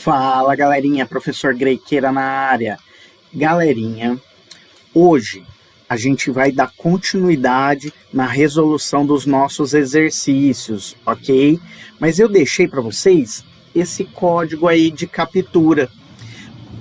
Fala, galerinha, professor Grequeira na área. Galerinha, hoje a gente vai dar continuidade na resolução dos nossos exercícios, ok? Mas eu deixei para vocês esse código aí de captura.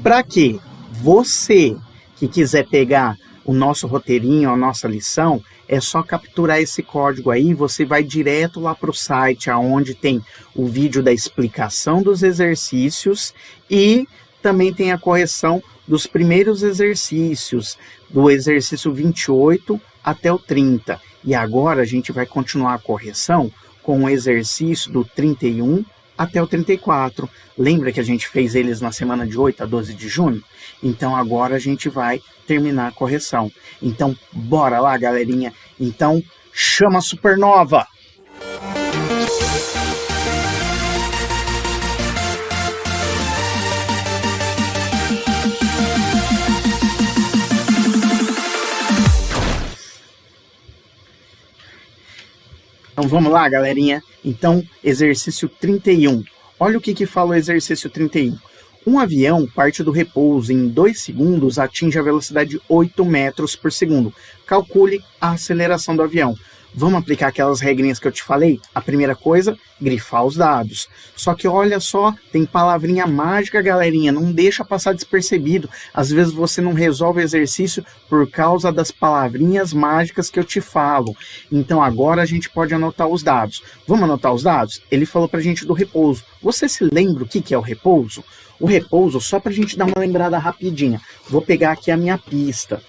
Para que você que quiser pegar o nosso roteirinho, a nossa lição, é só capturar esse código aí, você vai direto lá para o site, onde tem o vídeo da explicação dos exercícios e também tem a correção dos primeiros exercícios, do exercício 28 até o 30. E agora a gente vai continuar a correção com o exercício do 31 até o 34. Lembra que a gente fez eles na semana de 8 a 12 de junho? Então agora a gente vai terminar a correção. Então bora lá, galerinha. Então chama a supernova! Então vamos lá, galerinha. Então, exercício 31. Olha o que fala o exercício 31. Um avião parte do repouso e em 2 segundos atinge a velocidade de 8 metros por segundo. Calcule a aceleração do avião. Vamos aplicar aquelas regrinhas que eu te falei? A primeira coisa, grifar os dados. Só que olha só, tem palavrinha mágica, galerinha, não deixa passar despercebido. Às vezes você não resolve o exercício por causa das palavrinhas mágicas que eu te falo. Então agora a gente pode anotar os dados. Vamos anotar os dados? Ele falou pra gente do repouso. Você se lembra o que é o repouso? O repouso, só pra gente dar uma lembrada rapidinha. Vou pegar aqui a minha pista.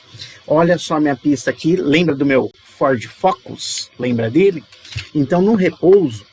Olha só a minha pista aqui, lembra do meu Ford Focus? Lembra dele? Então, no repouso,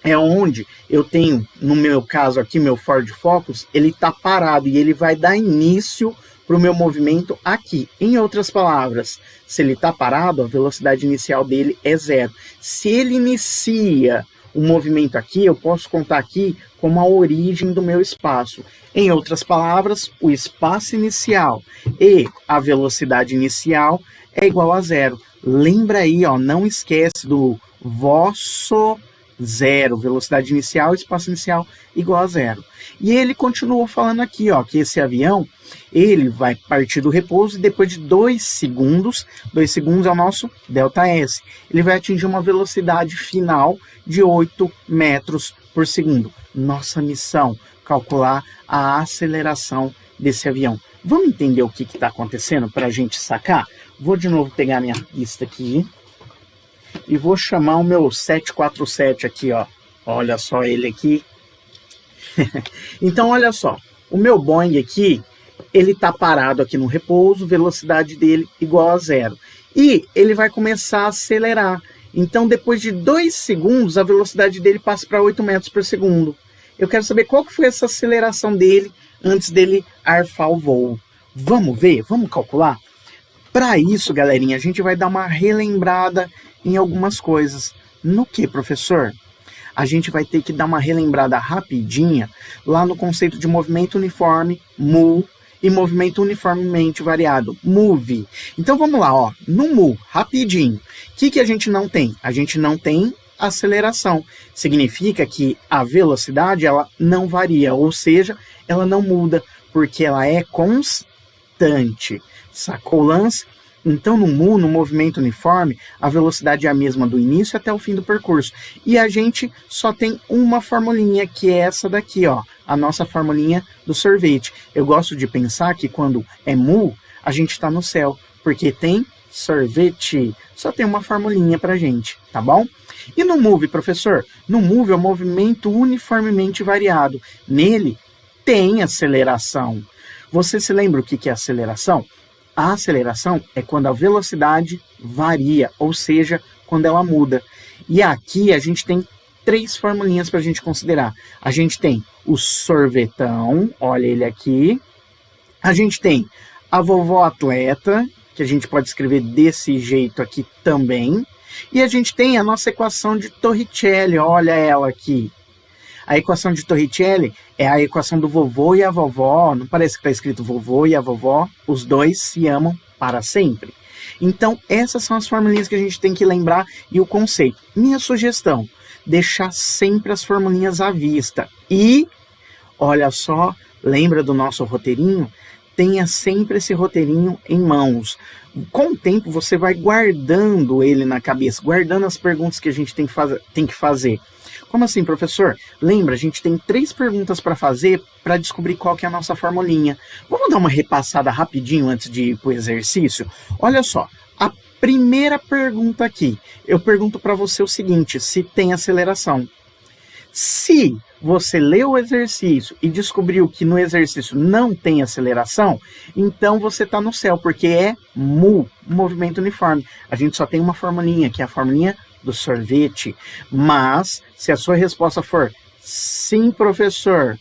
é onde eu tenho, no meu caso aqui, meu Ford Focus, ele está parado e ele vai dar início para o meu movimento aqui. Em outras palavras, se ele está parado, a velocidade inicial dele é 0. Se ele inicia o movimento aqui, eu posso contar aqui como a origem do meu espaço. Em outras palavras, o espaço inicial e a velocidade inicial é igual a 0. Lembra aí, ó, não esquece do vosso 0. Velocidade inicial, espaço inicial igual a 0. E ele continuou falando aqui, ó, que esse avião, ele vai partir do repouso e depois de 2 segundos é o nosso ΔS, ele vai atingir uma velocidade final de 8 metros por segundo. Nossa missão, calcular a aceleração desse avião. Vamos entender o que está acontecendo para a gente sacar? Vou de novo pegar minha pista aqui e vou chamar o meu 747 aqui, ó. Olha só ele aqui. Então, olha só. O meu Boeing aqui, ele está parado aqui no repouso, velocidade dele igual a 0. E ele vai começar a acelerar. Então, depois de 2 segundos, a velocidade dele passa para 8 metros por segundo. Eu quero saber qual que foi essa aceleração dele antes dele arfar o voo. Vamos ver? Vamos calcular? Para isso, galerinha, a gente vai dar uma relembrada em algumas coisas. No que, professor? A gente vai ter que dar uma relembrada rapidinha lá no conceito de movimento uniforme, MU, e movimento uniformemente variado, MOVE. Então vamos lá, ó. No MU, rapidinho. O que a gente não tem? A gente não tem aceleração. Significa que a velocidade ela não varia, ou seja, ela não muda, porque ela é constante. Sacou o lance? Então, no MU, no movimento uniforme, a velocidade é a mesma do início até o fim do percurso. E a gente só tem uma formulinha, que é essa daqui, ó, a nossa formulinha do sorvete. Eu gosto de pensar que quando é MU, a gente está no céu, porque tem sorvete. Só tem uma formulinha pra gente, tá bom? E no MOVE, professor? No MOVE é o movimento uniformemente variado. Nele tem aceleração. Você se lembra o que é aceleração? A aceleração é quando a velocidade varia, ou seja, quando ela muda. E aqui a gente tem 3 formulinhas para a gente considerar. A gente tem o sorvetão, olha ele aqui. A gente tem a vovó atleta, que a gente pode escrever desse jeito aqui também. E a gente tem a nossa equação de Torricelli, olha ela aqui. A equação de Torricelli é a equação do vovô e a vovó. Não parece que está escrito vovô e a vovó? Os dois se amam para sempre. Então, essas são as formulinhas que a gente tem que lembrar e o conceito. Minha sugestão, deixar sempre as formulinhas à vista. E Olha só, lembra do nosso roteirinho? Tenha sempre esse roteirinho em mãos. Com o tempo você vai guardando ele na cabeça, guardando as perguntas que a gente tem que fazer. Como assim, professor? Lembra, a gente tem 3 perguntas para fazer para descobrir qual que é a nossa formulinha. Vamos dar uma repassada rapidinho antes de ir para o exercício? Olha só, a primeira pergunta aqui, eu pergunto para você o seguinte, se tem aceleração. Se você leu o exercício e descobriu que no exercício não tem aceleração, então você está no céu, porque é mu, movimento uniforme. A gente só tem uma formulinha, que é a formulinha do sorvete. Mas, se a sua resposta for sim, professor,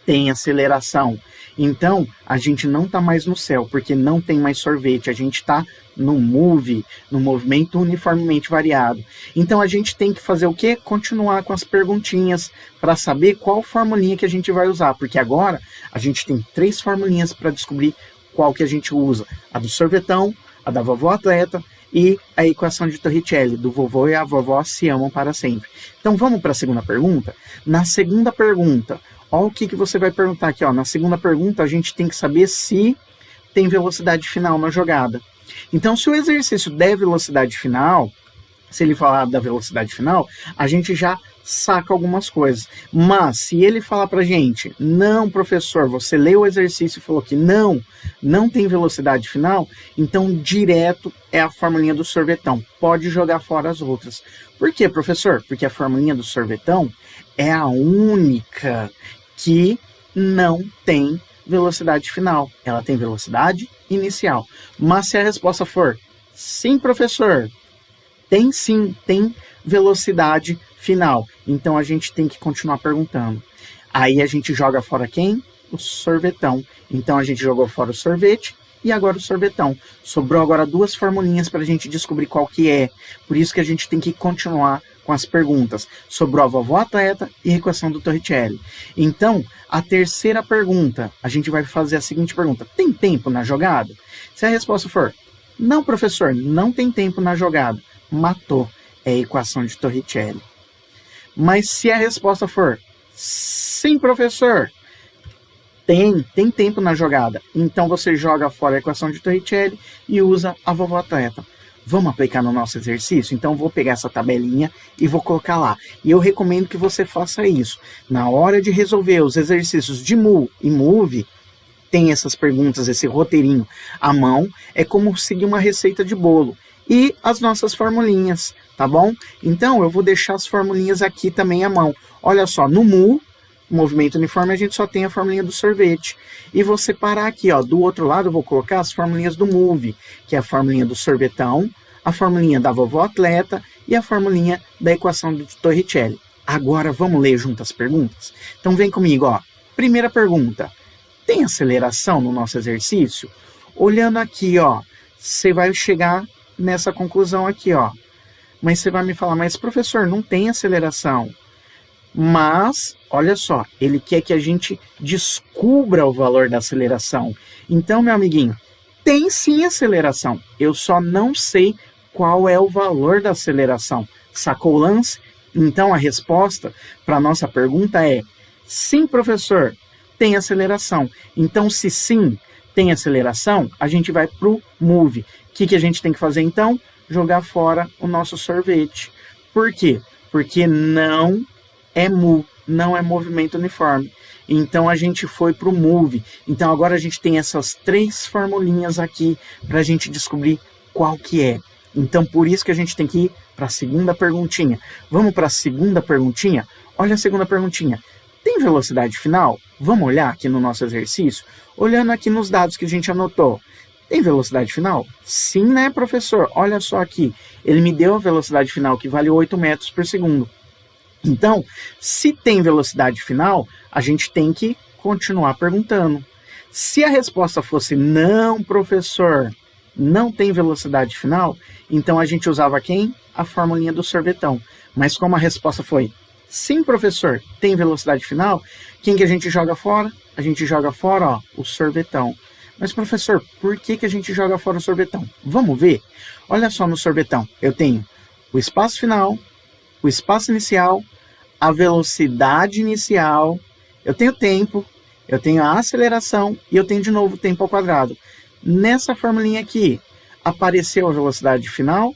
tem aceleração, então a gente não está mais no céu, porque não tem mais sorvete, a gente está no move, no movimento uniformemente variado. Então a gente tem que fazer o quê? Continuar com as perguntinhas para saber qual formulinha que a gente vai usar, porque agora a gente tem 3 formulinhas para descobrir qual que a gente usa. A do sorvetão, a da vovó atleta e a equação de Torricelli, do vovô e a vovó se amam para sempre. Então vamos para a segunda pergunta? Na segunda pergunta, olha o que você vai perguntar aqui. Ó. Na segunda pergunta, a gente tem que saber se tem velocidade final na jogada. Então, se o exercício der velocidade final, se ele falar da velocidade final, a gente já saca algumas coisas. Mas, se ele falar pra gente, não, professor, você leu o exercício e falou que não tem velocidade final, então direto é a formulinha do sorvetão. Pode jogar fora as outras. Por quê, professor? Porque a formulinha do sorvetão é a única que não tem velocidade final. Ela tem velocidade inicial. Mas se a resposta for sim, professor, tem sim, tem velocidade final. Então a gente tem que continuar perguntando. Aí a gente joga fora quem? O sorvetão. Então a gente jogou fora o sorvete e agora o sorvetão. Sobrou agora 2 formulinhas para a gente descobrir qual que é. Por isso que a gente tem que continuar com as perguntas. Sobrou a vovó atleta e a equação do Torricelli. Então, a terceira pergunta, a gente vai fazer a seguinte pergunta. Tem tempo na jogada? Se a resposta for não, professor, não tem tempo na jogada, matou. É a equação de Torricelli. Mas se a resposta for sim, professor, tem tempo na jogada, então você joga fora a equação de Torricelli e usa a vovó atleta. Vamos aplicar no nosso exercício? Então vou pegar essa tabelinha e vou colocar lá. E eu recomendo que você faça isso. Na hora de resolver os exercícios de mu e move, tem essas perguntas, esse roteirinho à mão, é como seguir uma receita de bolo. E as nossas formulinhas, tá bom? Então eu vou deixar as formulinhas aqui também à mão. Olha só, no mu, movimento uniforme, a gente só tem a formulinha do sorvete. E vou separar aqui, ó, do outro lado eu vou colocar as formulinhas do move, que é a formulinha do sorvetão, a formulinha da vovó atleta e a formulinha da equação do Torricelli. Agora vamos ler junto as perguntas? Então vem comigo, ó. Primeira pergunta. Tem aceleração no nosso exercício? Olhando aqui, ó, você vai chegar nessa conclusão aqui, ó. Mas você vai me falar, mas professor, não tem aceleração. Mas, olha só, ele quer que a gente descubra o valor da aceleração. Então, meu amiguinho, tem sim aceleração. Eu só não sei qual é o valor da aceleração. Sacou o lance? Então, a resposta para a nossa pergunta é sim, professor, tem aceleração. Então, se sim, tem aceleração, a gente vai para o move. O que a gente tem que fazer, então? Jogar fora o nosso sorvete. Por quê? Porque não é mu, não é movimento uniforme. Então a gente foi para o move. Então agora a gente tem essas 3 formulinhas aqui para a gente descobrir qual que é. Então por isso que a gente tem que ir para a segunda perguntinha. Vamos para a segunda perguntinha? Olha a segunda perguntinha. Tem velocidade final? Vamos olhar aqui no nosso exercício? Olhando aqui nos dados que a gente anotou. Tem velocidade final? Sim, né, professor? Olha só aqui. Ele me deu a velocidade final que vale 8 metros por segundo. Então, se tem velocidade final, a gente tem que continuar perguntando. Se a resposta fosse não, professor, não tem velocidade final, então a gente usava quem? A formulinha do sorvetão. Mas como a resposta foi sim, professor, tem velocidade final, quem que a gente joga fora? A gente joga fora, ó, o sorvetão. Mas, professor, por que a gente joga fora o sorvetão? Vamos ver? Olha só no sorvetão. Eu tenho o espaço final, o espaço inicial, a velocidade inicial Eu tenho tempo, eu tenho a aceleração e eu tenho de novo o tempo ao quadrado. Nessa formulinha aqui, apareceu a velocidade final?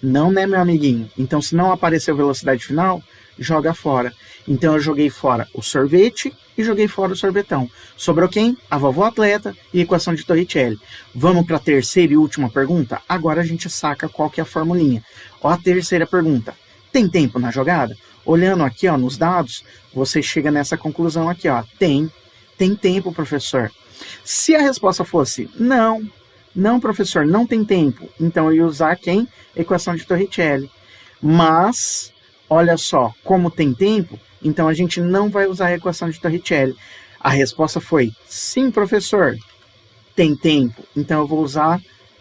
Não, né, meu amiguinho? Então, se não apareceu a velocidade final, joga fora. Então, eu joguei fora o sorvete e joguei fora o sorvetão. Sobrou quem? A vovó atleta e a equação de Torricelli. Vamos para a terceira e última pergunta? Agora a gente saca qual que é a formulinha. Ó, a terceira pergunta. Tem tempo na jogada? Olhando aqui, ó, nos dados, você chega nessa conclusão aqui, ó. Tem tempo, professor. Se a resposta fosse não, professor, não tem tempo, então eu ia usar quem? Equação de Torricelli. Mas, olha só, como tem tempo, então a gente não vai usar a equação de Torricelli. A resposta foi sim, professor, tem tempo, então eu vou usar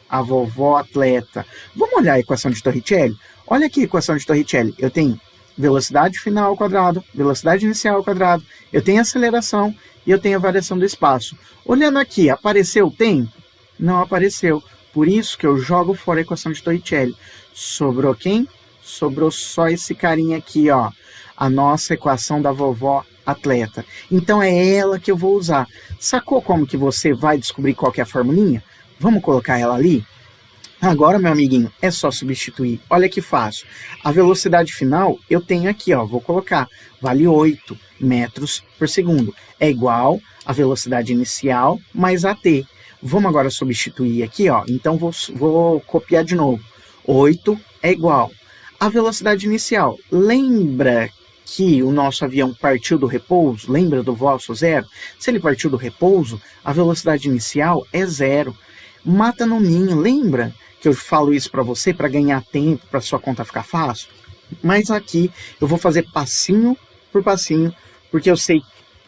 a vovó atleta. Vamos olhar a equação de Torricelli? Olha aqui a equação de Torricelli. Eu tenho velocidade final ao quadrado, velocidade inicial ao quadrado, eu tenho aceleração e eu tenho a variação do espaço. Olhando aqui, apareceu o tempo? Não apareceu. Por isso que eu jogo fora a equação de Torricelli. Sobrou quem? Sobrou só esse carinha aqui, ó. A nossa equação da vovó atleta. Então é ela que eu vou usar. Sacou como que você vai descobrir qual que é a formulinha? Vamos colocar ela ali? Agora, meu amiguinho, é só substituir. Olha que fácil. A velocidade final eu tenho aqui, ó. Vou colocar. Vale 8 metros por segundo. É igual a velocidade inicial mais AT. Vamos agora substituir aqui, ó. Então vou copiar de novo. 8 é igual a velocidade inicial. Lembra que o nosso avião partiu do repouso? Lembra do vosso zero? Se ele partiu do repouso, a velocidade inicial é 0. Mata no ninho. Lembra que eu falo isso para você para ganhar tempo, para sua conta ficar fácil? Mas aqui eu vou fazer passinho por passinho, porque eu sei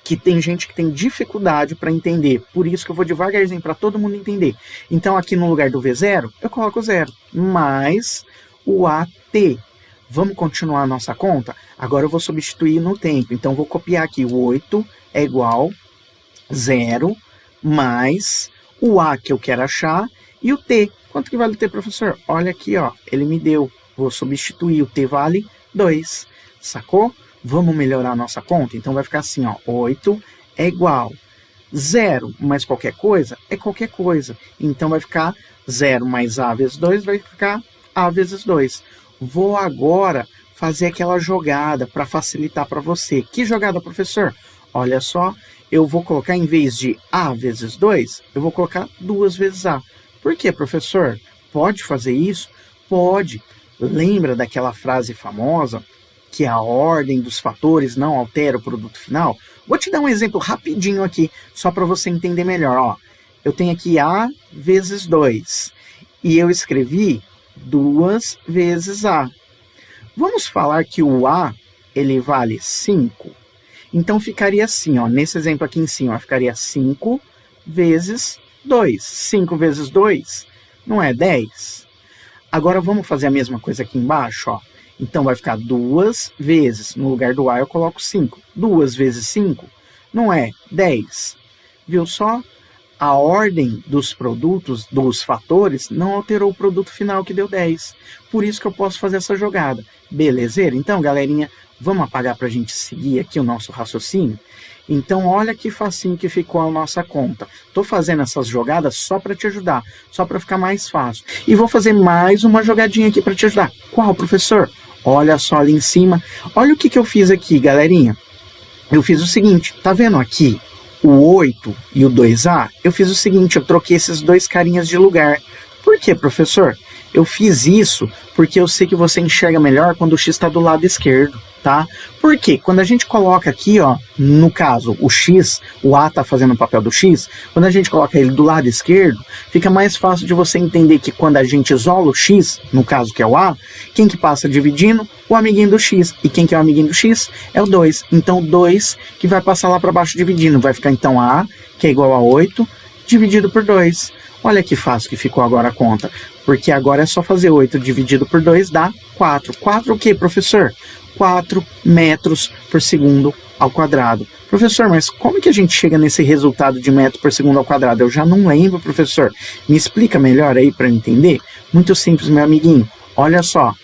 que tem gente que tem dificuldade para entender. Por isso que eu vou devagarzinho para todo mundo entender. Então aqui no lugar do V0, eu coloco 0. Mais o AT. Vamos continuar a nossa conta? Agora eu vou substituir no tempo. Então vou copiar aqui. O 8 é igual 0 mais o A que eu quero achar e o T. Quanto que vale o T, professor? Olha aqui, ó. Ele me deu. Vou substituir. O T vale 2. Sacou? Vamos melhorar a nossa conta? Então vai ficar assim, ó. 8 é igual 0 mais qualquer coisa é qualquer coisa. Então vai ficar 0 mais A vezes 2 vai ficar A vezes 2. Vou agora fazer aquela jogada para facilitar para você. Que jogada, professor? Olha só, eu vou colocar em vez de A vezes 2, eu vou colocar 2 vezes A. Por quê, professor? Pode fazer isso? Pode. Lembra daquela frase famosa que a ordem dos fatores não altera o produto final? Vou te dar um exemplo rapidinho aqui, só para você entender melhor. Ó, eu tenho aqui A vezes 2 e eu escrevi 2 vezes A. Vamos falar que o A ele vale 5. Então ficaria assim, ó, nesse exemplo aqui em cima, ó, ficaria 5 vezes 2. 5 vezes 2 não é 10? Agora vamos fazer a mesma coisa aqui embaixo, ó. Então vai ficar 2 vezes, no lugar do A eu coloco 5. 2 vezes 5 não é 10. Viu só? A ordem dos produtos, dos fatores, não alterou o produto final que deu 10. Por isso que eu posso fazer essa jogada. Belezeira? Então, galerinha, vamos apagar para a gente seguir aqui o nosso raciocínio? Então, olha que facinho que ficou a nossa conta. Estou fazendo essas jogadas só para te ajudar, só para ficar mais fácil. E vou fazer mais uma jogadinha aqui para te ajudar. Qual, professor? Olha só ali em cima. Olha o que eu fiz aqui, galerinha. Eu fiz o seguinte, tá vendo aqui? O 8 e o 2A, eu fiz o seguinte, eu troquei esses dois carinhas de lugar. Por quê, professor? Eu fiz isso porque eu sei que você enxerga melhor quando o X está do lado esquerdo, tá? Por quê? Quando a gente coloca aqui, ó, no caso, o X, o A está fazendo o papel do X, quando a gente coloca ele do lado esquerdo, fica mais fácil de você entender que quando a gente isola o X, no caso que é o A, quem que passa dividindo? O amiguinho do X. E quem que é o amiguinho do X? É o 2. Então, o 2 que vai passar lá para baixo dividindo. Vai ficar, então, A, que é igual a 8, dividido por 2. Olha que fácil que ficou agora a conta. Porque agora é só fazer 8 dividido por 2, dá 4. 4 o quê, professor? 4 metros por segundo ao quadrado. Professor, mas como que a gente chega nesse resultado de metro por segundo ao quadrado? Eu já não lembro, professor. Me explica melhor aí para eu entender? Muito simples, meu amiguinho. Olha só.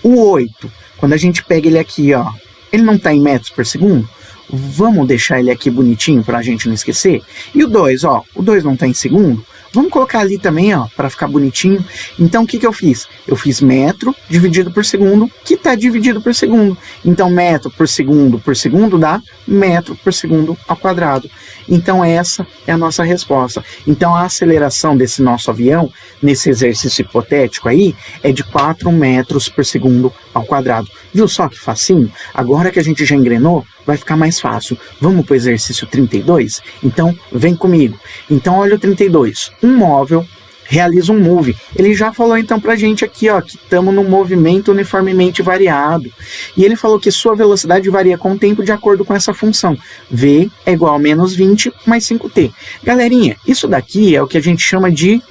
O 8, quando a gente pega ele aqui, ó, ele não está em metros por segundo? Vamos deixar ele aqui bonitinho para a gente não esquecer? E o 2, ó, o 2 não está em segundo? Vamos colocar ali também, ó, para ficar bonitinho. Então, o que eu fiz? Eu fiz metro dividido por segundo, que está dividido por segundo. Então, metro por segundo dá metro por segundo ao quadrado. Então, essa é a nossa resposta. Então, a aceleração desse nosso avião, nesse exercício hipotético aí, é de 4 metros por segundo ao quadrado. Viu só que facinho? Agora que a gente já engrenou, vai ficar mais fácil. Vamos para o exercício 32? Então, vem comigo. Então, olha o 32. Um móvel realiza um move. Ele já falou então pra gente aqui, ó, que estamos num movimento uniformemente variado. E ele falou que sua velocidade varia com o tempo de acordo com essa função. V é igual a menos 20 mais 5t. Galerinha, isso daqui é o que a gente chama de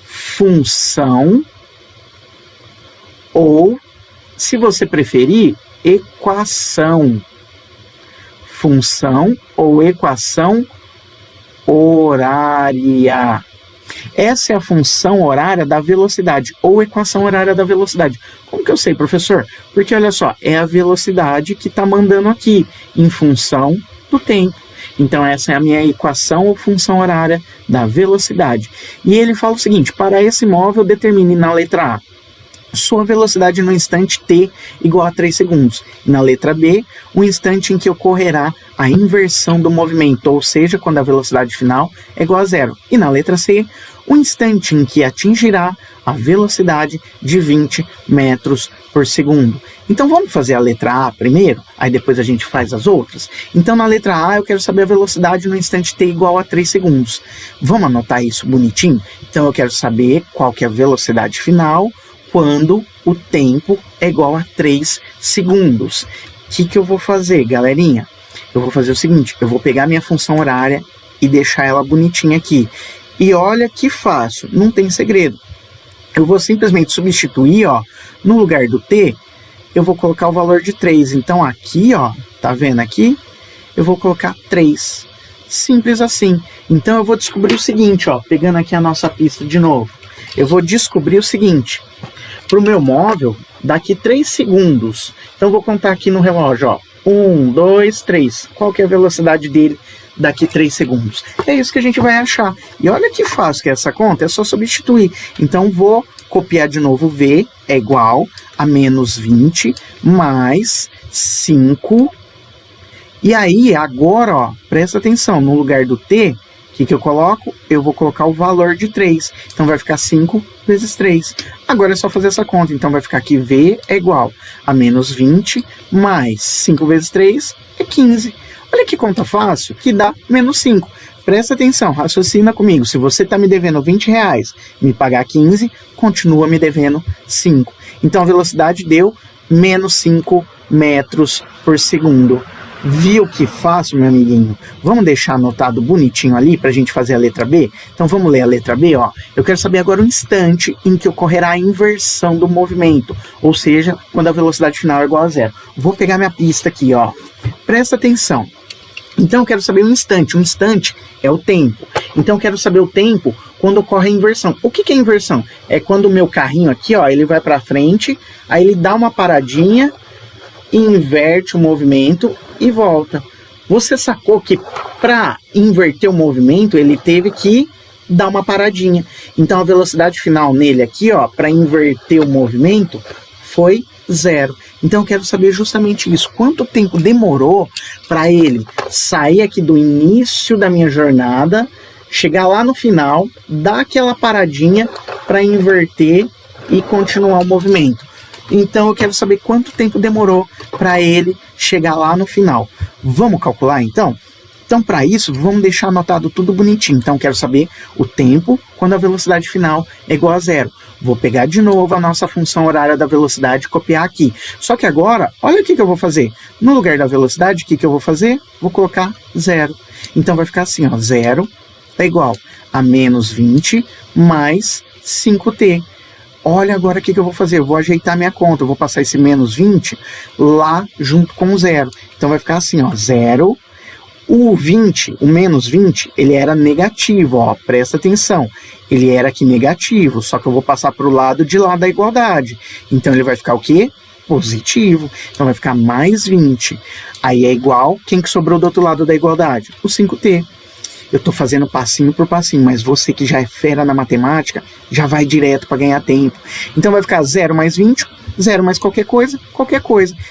função ou, se você preferir, equação. Função ou equação horária. Essa é a função horária da velocidade, ou equação horária da velocidade. Como que eu sei, professor? Porque, olha só, é a velocidade que está mandando aqui, em função do tempo. Então, essa é a minha equação ou função horária da velocidade. E ele fala o seguinte, para esse móvel, determine na letra A sua velocidade no instante t igual a 3 segundos. E na letra B, o instante em que ocorrerá a inversão do movimento, ou seja, quando a velocidade final é igual a zero. E na letra C, o instante em que atingirá a velocidade de 20 metros por segundo. Então vamos fazer a letra A primeiro, aí depois a gente faz as outras. Então na letra A eu quero saber a velocidade no instante t igual a 3 segundos. Vamos anotar isso bonitinho? Então eu quero saber qual que é a velocidade final quando o tempo é igual a 3 segundos. O que eu vou fazer, galerinha? Eu vou fazer o seguinte, eu vou pegar minha função horária e deixar ela bonitinha aqui. E olha que fácil, não tem segredo. Eu vou simplesmente substituir, ó, no lugar do t, eu vou colocar o valor de 3. Então aqui, ó, tá vendo aqui? Eu vou colocar 3. Simples assim. Então eu vou descobrir o seguinte, ó, pegando aqui a nossa pista de novo. Eu vou descobrir o seguinte. Para o meu móvel, daqui 3 segundos. Então vou contar aqui no relógio, ó. 1, 2, 3. Qual que é a velocidade dele daqui 3 segundos? É isso que a gente vai achar. E olha que fácil que é essa conta, é só substituir. Então vou copiar de novo V é igual a menos 20 mais 5. E aí, agora, ó, presta atenção, no lugar do T, o que eu coloco? Eu vou colocar o valor de 3. Então vai ficar 5 vezes 3. Agora é só fazer essa conta. Então vai ficar que V é igual a menos 20 mais 5 vezes 3 é 15. Olha que conta fácil, que dá menos 5. Presta atenção, raciocina comigo. Se você está me devendo R$20, me pagar 15, continua me devendo 5. Então a velocidade deu menos 5 metros por segundo. Viu que fácil, meu amiguinho? Vamos deixar anotado bonitinho ali para a gente fazer a letra B? Então vamos ler a letra B, ó. Eu quero saber agora o instante em que ocorrerá a inversão do movimento, ou seja, quando a velocidade final é igual a zero. Vou pegar minha pista aqui, ó. Presta atenção. Então eu quero saber o instante. O instante é o tempo. Então eu quero saber o tempo quando ocorre a inversão. O que é inversão? É quando o meu carrinho aqui, ó, ele vai para frente, aí ele dá uma paradinha, inverte o movimento e volta. Você sacou que para inverter o movimento, ele teve que dar uma paradinha. Então a velocidade final nele aqui, ó, para inverter o movimento, foi 0. Então eu quero saber justamente isso. Quanto tempo demorou para ele sair aqui do início da minha jornada, chegar lá no final, dar aquela paradinha para inverter e continuar o movimento. Então eu quero saber quanto tempo demorou para ele chegar lá no final. Vamos calcular então? Então para isso vamos deixar anotado tudo bonitinho. Então eu quero saber o tempo quando a velocidade final é igual a 0. Vou pegar de novo a nossa função horária da velocidade e copiar aqui. Só que agora, olha o que eu vou fazer. No lugar da velocidade, o que eu vou fazer? Vou colocar 0. Então vai ficar assim, ó, 0 é igual a menos 20 mais 5t. Olha agora o que eu vou fazer, eu vou ajeitar minha conta, eu vou passar esse menos 20 lá junto com o 0. Então vai ficar assim, ó, 0, o 20, o menos 20, ele era negativo, ó, presta atenção. Ele era aqui negativo, só que eu vou passar para o lado de lá da igualdade. Então ele vai ficar o quê? Positivo. Então vai ficar mais 20. Aí é igual, quem que sobrou do outro lado da igualdade? O 5t. Eu tô fazendo passinho por passinho, mas você que já é fera na matemática, já vai direto para ganhar tempo. Então vai ficar 0 mais 20, 0 mais qualquer coisa.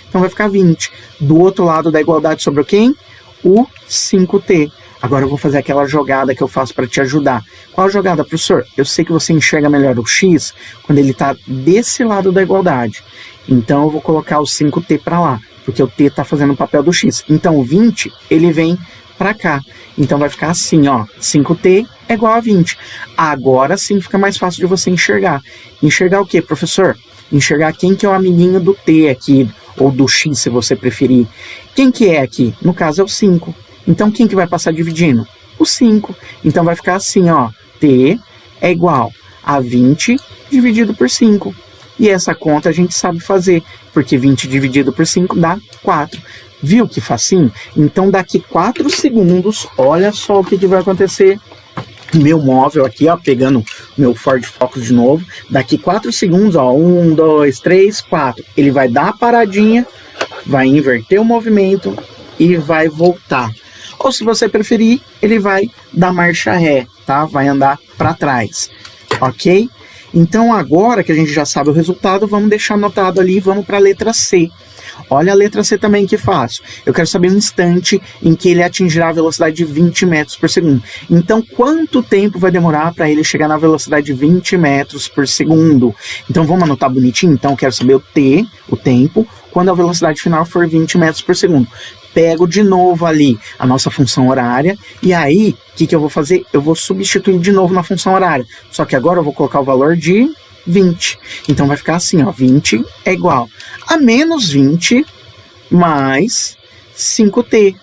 Então vai ficar 20. Do outro lado da igualdade sobrou quem? O 5t. Agora eu vou fazer aquela jogada que eu faço para te ajudar. Qual a jogada, professor? Eu sei que você enxerga melhor o x quando ele está desse lado da igualdade. Então eu vou colocar o 5t para lá, porque o t está fazendo o papel do x. Então o 20, ele vem para cá. Então vai ficar assim, ó, 5t é igual a 20. Agora sim fica mais fácil de você enxergar. Enxergar o quê, professor? Enxergar quem que é o amiguinho do t aqui, ou do x, se você preferir. Quem que é aqui? No caso é o 5. Então quem que vai passar dividindo? O 5. Então vai ficar assim, ó, t é igual a 20 dividido por 5. E essa conta a gente sabe fazer, porque 20 dividido por 5 dá 4. Viu que facinho? Então daqui 4 segundos, olha só o que vai acontecer. Meu móvel aqui, ó, pegando meu Ford Focus de novo. Daqui 4 segundos, ó, 1, 2, 3, 4. Ele vai dar a paradinha, vai inverter o movimento e vai voltar. Ou se você preferir, ele vai dar marcha ré, tá? Vai andar para trás, ok? Então agora que a gente já sabe o resultado, vamos deixar anotado ali e vamos para a letra C. Olha a letra C também que fácil. Eu quero saber um instante em que ele atingirá a velocidade de 20 metros por segundo. Então, quanto tempo vai demorar para ele chegar na velocidade de 20 metros por segundo? Então, vamos anotar bonitinho? Então, eu quero saber o t, o tempo, quando a velocidade final for 20 metros por segundo. Pego de novo ali a nossa função horária, e aí, o que eu vou fazer? Eu vou substituir de novo na função horária. Só que agora eu vou colocar o valor de 20. Então vai ficar assim, ó, 20 é igual a menos 20 mais 5t.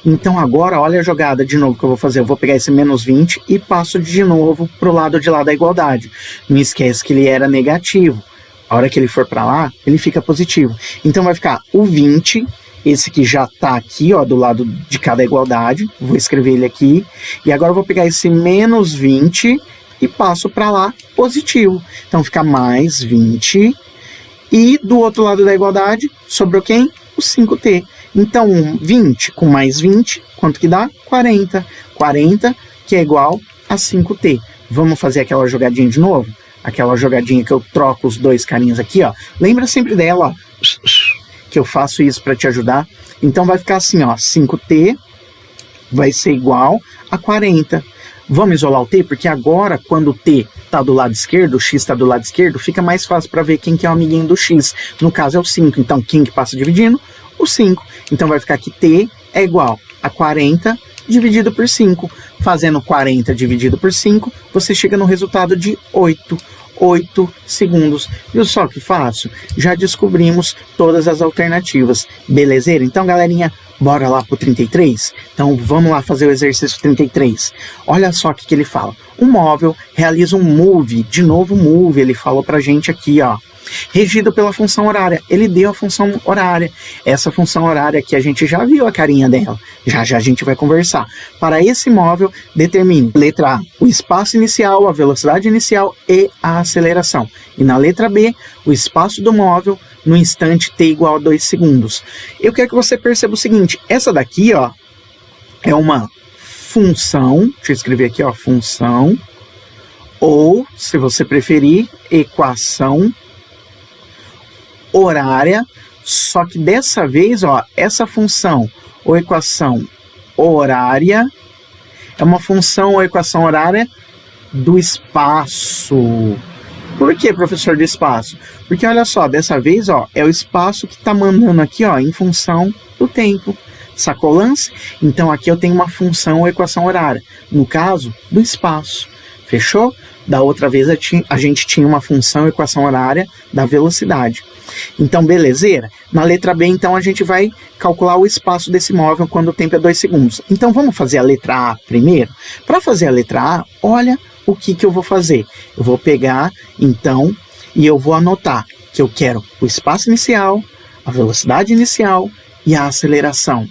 Então agora, olha a jogada de novo que eu vou fazer. Eu vou pegar esse menos 20 e passo de novo pro lado de lá da igualdade. Não esquece que ele era negativo. A hora que ele for para lá, ele fica positivo. Então vai ficar o 20, esse que já tá aqui, ó, do lado de cada igualdade. Vou escrever ele aqui. E agora eu vou pegar esse menos 20 e passo para lá positivo. Então fica mais 20. E do outro lado da igualdade, sobrou quem? O 5t. Então 20 com mais 20, quanto que dá? 40. 40, que é igual a 5t. Vamos fazer aquela jogadinha de novo? Aquela jogadinha que eu troco os dois carinhos aqui, ó. Lembra sempre dela, ó, que eu faço isso para te ajudar. Então vai ficar assim, ó, 5t vai ser igual a 40. Vamos isolar o t, porque agora, quando o t está do lado esquerdo, o x está do lado esquerdo, fica mais fácil para ver quem que é o amiguinho do x. No caso é o 5. Então, quem que passa dividindo? O 5. Então, vai ficar que t é igual a 40 dividido por 5. Fazendo 40 dividido por 5, você chega no resultado de 8 segundos. Viu só que fácil? Já descobrimos todas as alternativas. Belezeira? Então, galerinha, bora lá pro 33? Então, vamos lá fazer o exercício 33. Olha só o que ele fala. Um móvel realiza um move. De novo, move. Ele falou pra gente aqui, ó. Regido pela função horária. Ele deu a função horária. Essa função horária aqui a gente já viu a carinha dela. Já a gente vai conversar. Para esse móvel, determine, letra A, o espaço inicial, a velocidade inicial e a aceleração. E na letra B, o espaço do móvel no instante t igual a 2 segundos. Eu quero que você perceba o seguinte, essa daqui, ó, é uma função, deixa eu escrever aqui, ó, função, ou, se você preferir, equação horária, só que dessa vez, ó, essa função ou equação horária é uma função ou equação horária do espaço. Por que, professor, do espaço? Porque olha só, dessa vez, ó, é o espaço que está mandando aqui, ó, em função do tempo. Sacou o lance? Então aqui eu tenho uma função ou equação horária, no caso, do espaço. Fechou? Da outra vez a gente tinha uma função ou equação horária da velocidade. Então, belezeira? Na letra B, então, a gente vai calcular o espaço desse móvel quando o tempo é 2 segundos. Então, vamos fazer a letra A primeiro? Para fazer a letra A, olha o que eu vou fazer. Eu vou pegar, então, e eu vou anotar que eu quero o espaço inicial, a velocidade inicial e a aceleração.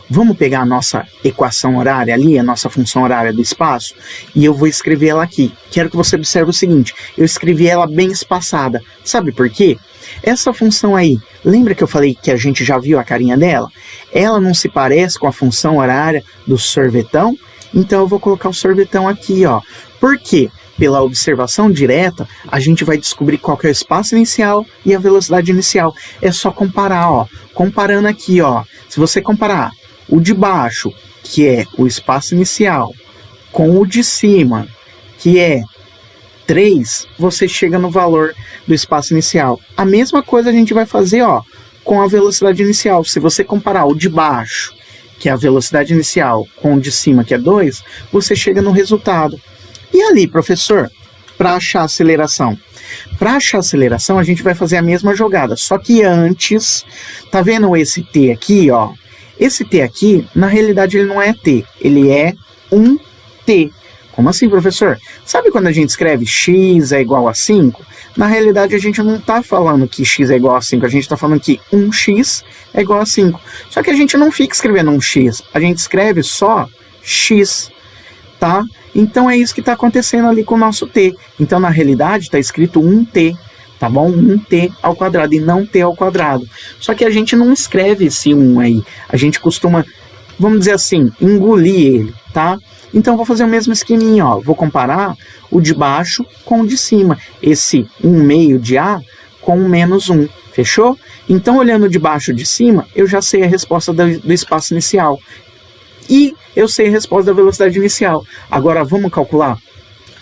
Vamos pegar a nossa equação horária ali, a nossa função horária do espaço, e eu vou escrever ela aqui. Quero que você observe o seguinte, eu escrevi ela bem espaçada. Sabe por quê? Essa função aí, lembra que eu falei que a gente já viu a carinha dela? Ela não se parece com a função horária do sorvetão? Então eu vou colocar o sorvetão aqui, ó. Por quê? Pela observação direta, a gente vai descobrir qual que é o espaço inicial e a velocidade inicial. É só comparar, ó. Comparando aqui, ó. Se você comparar o de baixo, que é o espaço inicial, com o de cima, que é 3, você chega no valor do espaço inicial. A mesma coisa a gente vai fazer, ó, com a velocidade inicial. Se você comparar o de baixo, que é a velocidade inicial, com o de cima, que é 2, você chega no resultado. E ali, professor, para achar a aceleração? Para achar a aceleração, a gente vai fazer a mesma jogada, só que antes, tá vendo esse T aqui, ó? Esse T aqui, na realidade, ele não é T, ele é um T. Como assim, professor? Sabe quando a gente escreve x é igual a 5? Na realidade, a gente não está falando que x é igual a 5, a gente está falando que 1x é igual a 5. Só que a gente não fica escrevendo 1x, a gente escreve só x, tá? Então é isso que está acontecendo ali com o nosso t. Então, na realidade, está escrito 1t, tá bom? 1t ao quadrado e não t ao quadrado. Só que a gente não escreve esse 1 aí, a gente costuma, vamos dizer assim, engolir ele, tá? Então, vou fazer o mesmo esqueminha, ó. Vou comparar o de baixo com o de cima. Esse 1/2 de A com o menos 1. Fechou? Então, olhando de baixo e de cima, eu já sei a resposta do espaço inicial. E eu sei a resposta da velocidade inicial. Agora, vamos calcular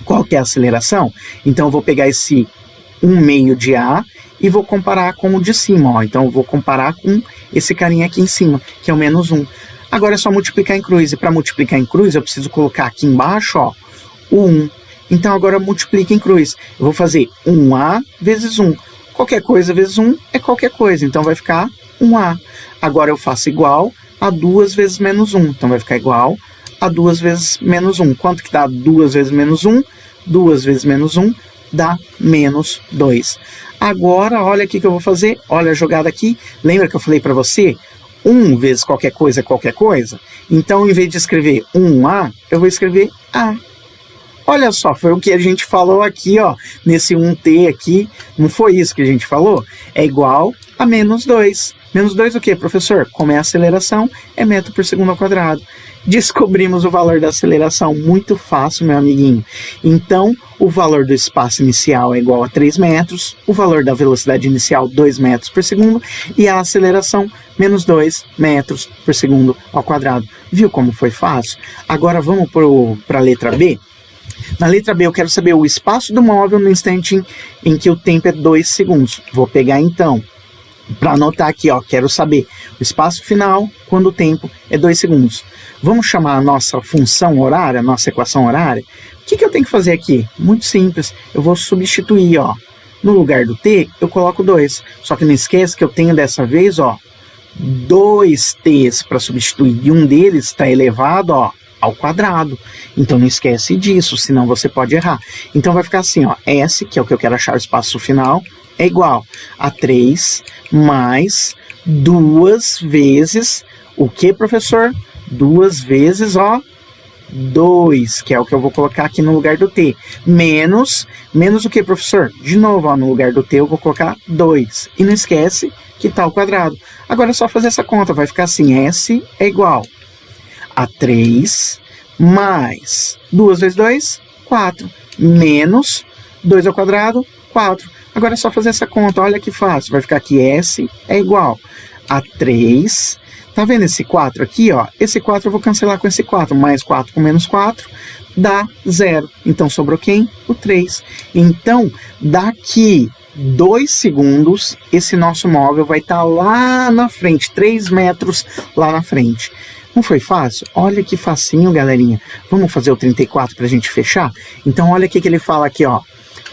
qual que é a aceleração? Então, eu vou pegar esse 1/2 de A e vou comparar com o de cima, ó. Então, eu vou comparar com esse carinha aqui em cima, que é o menos 1. Agora é só multiplicar em cruz, e para multiplicar em cruz eu preciso colocar aqui embaixo, ó, o 1. Então agora multiplica em cruz. Eu vou fazer 1A vezes 1. Qualquer coisa vezes 1 é qualquer coisa, então vai ficar 1A. Agora eu faço igual a 2 vezes menos 1, então vai ficar igual a 2 vezes menos 1. Quanto que dá 2 vezes menos 1? 2 vezes menos 1 dá menos 2. Agora, olha aqui que eu vou fazer, olha a jogada aqui. Lembra que eu falei para você? 1 vezes qualquer coisa é qualquer coisa. Então, em vez de escrever 1A, eu vou escrever A. Olha só, foi o que a gente falou aqui, ó, nesse 1t aqui. Não foi isso que a gente falou? É igual a menos 2. Menos 2 o quê, professor? Como é a aceleração, é metro por segundo ao quadrado. Descobrimos o valor da aceleração, muito fácil, meu amiguinho. Então, o valor do espaço inicial é igual a 3 metros, o valor da velocidade inicial, 2 metros por segundo, e a aceleração, menos 2 metros por segundo ao quadrado. Viu como foi fácil? Agora vamos para a letra B? Na letra B eu quero saber o espaço do móvel no instante em que o tempo é 2 segundos. Vou pegar então, para anotar aqui, ó, quero saber o espaço final quando o tempo é 2 segundos. Vamos chamar a nossa função horária, a nossa equação horária. O que eu tenho que fazer aqui? Muito simples, eu vou substituir, ó. No lugar do t, eu coloco 2. Só que não esquece que eu tenho dessa vez, ó, 2 t's para substituir. E um deles está elevado, ó, ao quadrado. Então não esquece disso, senão você pode errar. Então vai ficar assim, ó, S, que é o que eu quero achar o espaço final, é igual a 3 mais 2 vezes o que, professor? 2 vezes, ó, 2, que é o que eu vou colocar aqui no lugar do t. Menos o que, professor? De novo, ó, no lugar do t eu vou colocar 2. E não esquece que está ao quadrado. Agora é só fazer essa conta, vai ficar assim, S é igual a 3 mais 2 vezes 2, 4, menos 2 ao quadrado, 4. Agora é só fazer essa conta, olha que fácil, vai ficar que S é igual a 3, tá vendo esse 4 aqui, ó? Esse 4 eu vou cancelar com esse 4, mais 4 com menos 4, dá 0. Então sobrou quem? O 3. Então, daqui 2 segundos, esse nosso móvel vai estar lá na frente, 3 metros lá na frente. Não foi fácil? Olha que facinho, galerinha. Vamos fazer o 34 para a gente fechar? Então, olha o que ele fala aqui, ó.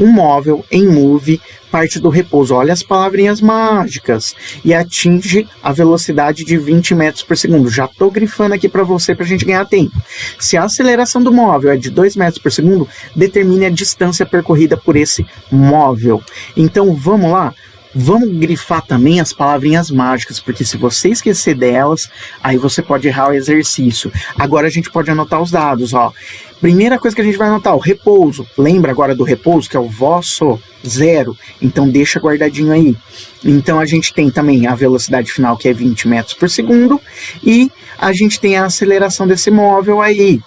Um móvel em move parte do repouso. Olha as palavrinhas mágicas. E atinge a velocidade de 20 metros por segundo. Já estou grifando aqui para você para a gente ganhar tempo. Se a aceleração do móvel é de 2 metros por segundo, determine a distância percorrida por esse móvel. Então, vamos lá. Vamos grifar também as palavrinhas mágicas, porque se você esquecer delas, aí você pode errar o exercício. Agora a gente pode anotar os dados, ó. Primeira coisa que a gente vai anotar, o repouso. Lembra agora do repouso, que é o vosso 0? Então deixa guardadinho aí. Então a gente tem também a velocidade final, que é 20 metros por segundo, e a gente tem a aceleração desse móvel aí.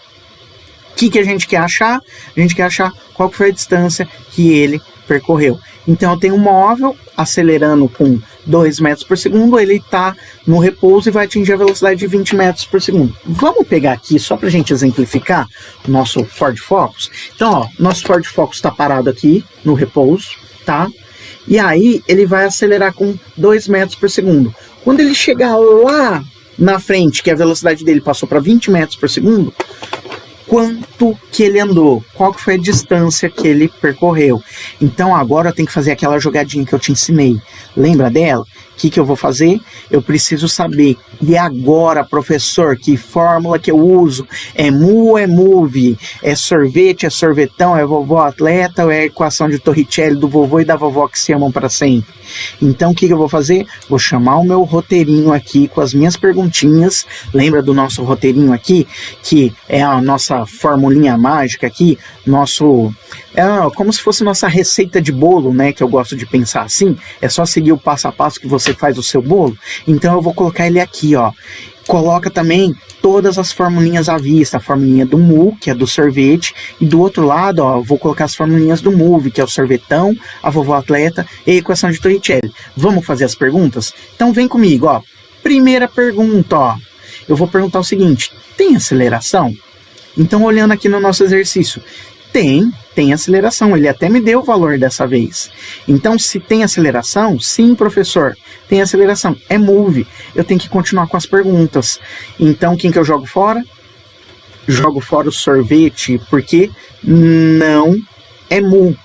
O que a gente quer achar? A gente quer achar qual foi a distância que ele percorreu. Então eu tenho um móvel acelerando com 2 metros por segundo, ele está no repouso e vai atingir a velocidade de 20 metros por segundo. Vamos pegar aqui, só para a gente exemplificar, o nosso Ford Focus. Então, ó, nosso Ford Focus está parado aqui no repouso, tá? E aí ele vai acelerar com 2 metros por segundo. Quando ele chegar lá na frente, que a velocidade dele passou para 20 metros por segundo, quanto que ele andou, qual que foi a distância que ele percorreu. Então agora eu tenho que fazer aquela jogadinha que eu te ensinei. Lembra dela? O que eu vou fazer? Eu preciso saber. E agora, professor, que fórmula que eu uso? É mu, é move, é sorvete, é sorvetão, é vovó atleta, ou é a equação de Torricelli do vovô e da vovó que se amam para sempre? Então o que eu vou fazer? Vou chamar o meu roteirinho aqui com as minhas perguntinhas. Lembra do nosso roteirinho aqui? Que é a nossa formulinha mágica aqui, como se fosse nossa receita de bolo, né? Que eu gosto de pensar assim. É só seguir o passo a passo que você faz o seu bolo. Então eu vou colocar ele aqui, ó. Coloca também todas as formulinhas à vista, a formulinha do mu, que é do sorvete, e do outro lado, ó, vou colocar as formulinhas do move, que é o sorvetão, a vovó atleta e a equação de Torricelli. Vamos fazer as perguntas? Então vem comigo, ó. Primeira pergunta, ó. Eu vou perguntar o seguinte: tem aceleração? Então, olhando aqui no nosso exercício, tem aceleração, ele até me deu o valor dessa vez. Então, se tem aceleração, sim, professor, tem aceleração, é move. Eu tenho que continuar com as perguntas. Então, quem que eu jogo fora? Jogo fora o sorvete, porque não é mu.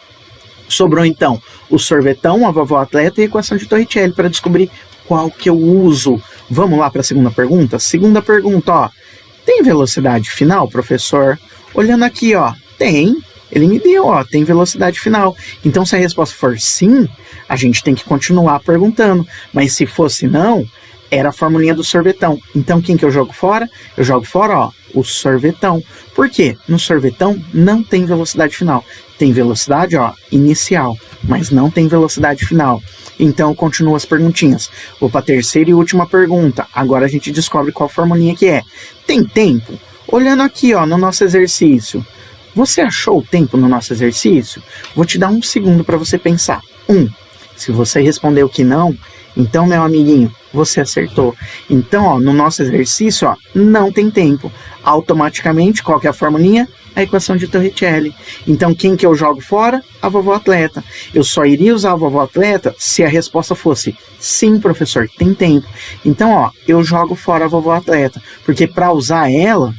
Sobrou, então, o sorvetão, a vovó atleta e a equação de Torricelli para descobrir qual que eu uso. Vamos lá para a segunda pergunta? Segunda pergunta, ó. Tem velocidade final, professor? Olhando aqui, ó, tem. Ele me deu, ó, tem velocidade final. Então, se a resposta for sim, a gente tem que continuar perguntando. Mas se fosse não, era a formulinha do sorvetão. Então, quem que eu jogo fora? Eu jogo fora, ó, o sorvetão. Por quê? No sorvetão não tem velocidade final. Tem velocidade, ó, inicial, mas não tem velocidade final. Então, eu continuo as perguntinhas. Vou para a terceira e última pergunta. Agora a gente descobre qual formulinha que é. Tem tempo? Olhando aqui, ó, no nosso exercício. Você achou o tempo no nosso exercício? Vou te dar 1 segundo para você pensar. 1. Se você respondeu que não, então, meu amiguinho, você acertou. Então, ó, no nosso exercício, ó, não tem tempo. Automaticamente, qual que é a formulinha? A equação de Torricelli. Então, quem que eu jogo fora? A vovó atleta. Eu só iria usar a vovó atleta se a resposta fosse sim, professor, tem tempo. Então, ó, eu jogo fora a vovó atleta, porque para usar ela,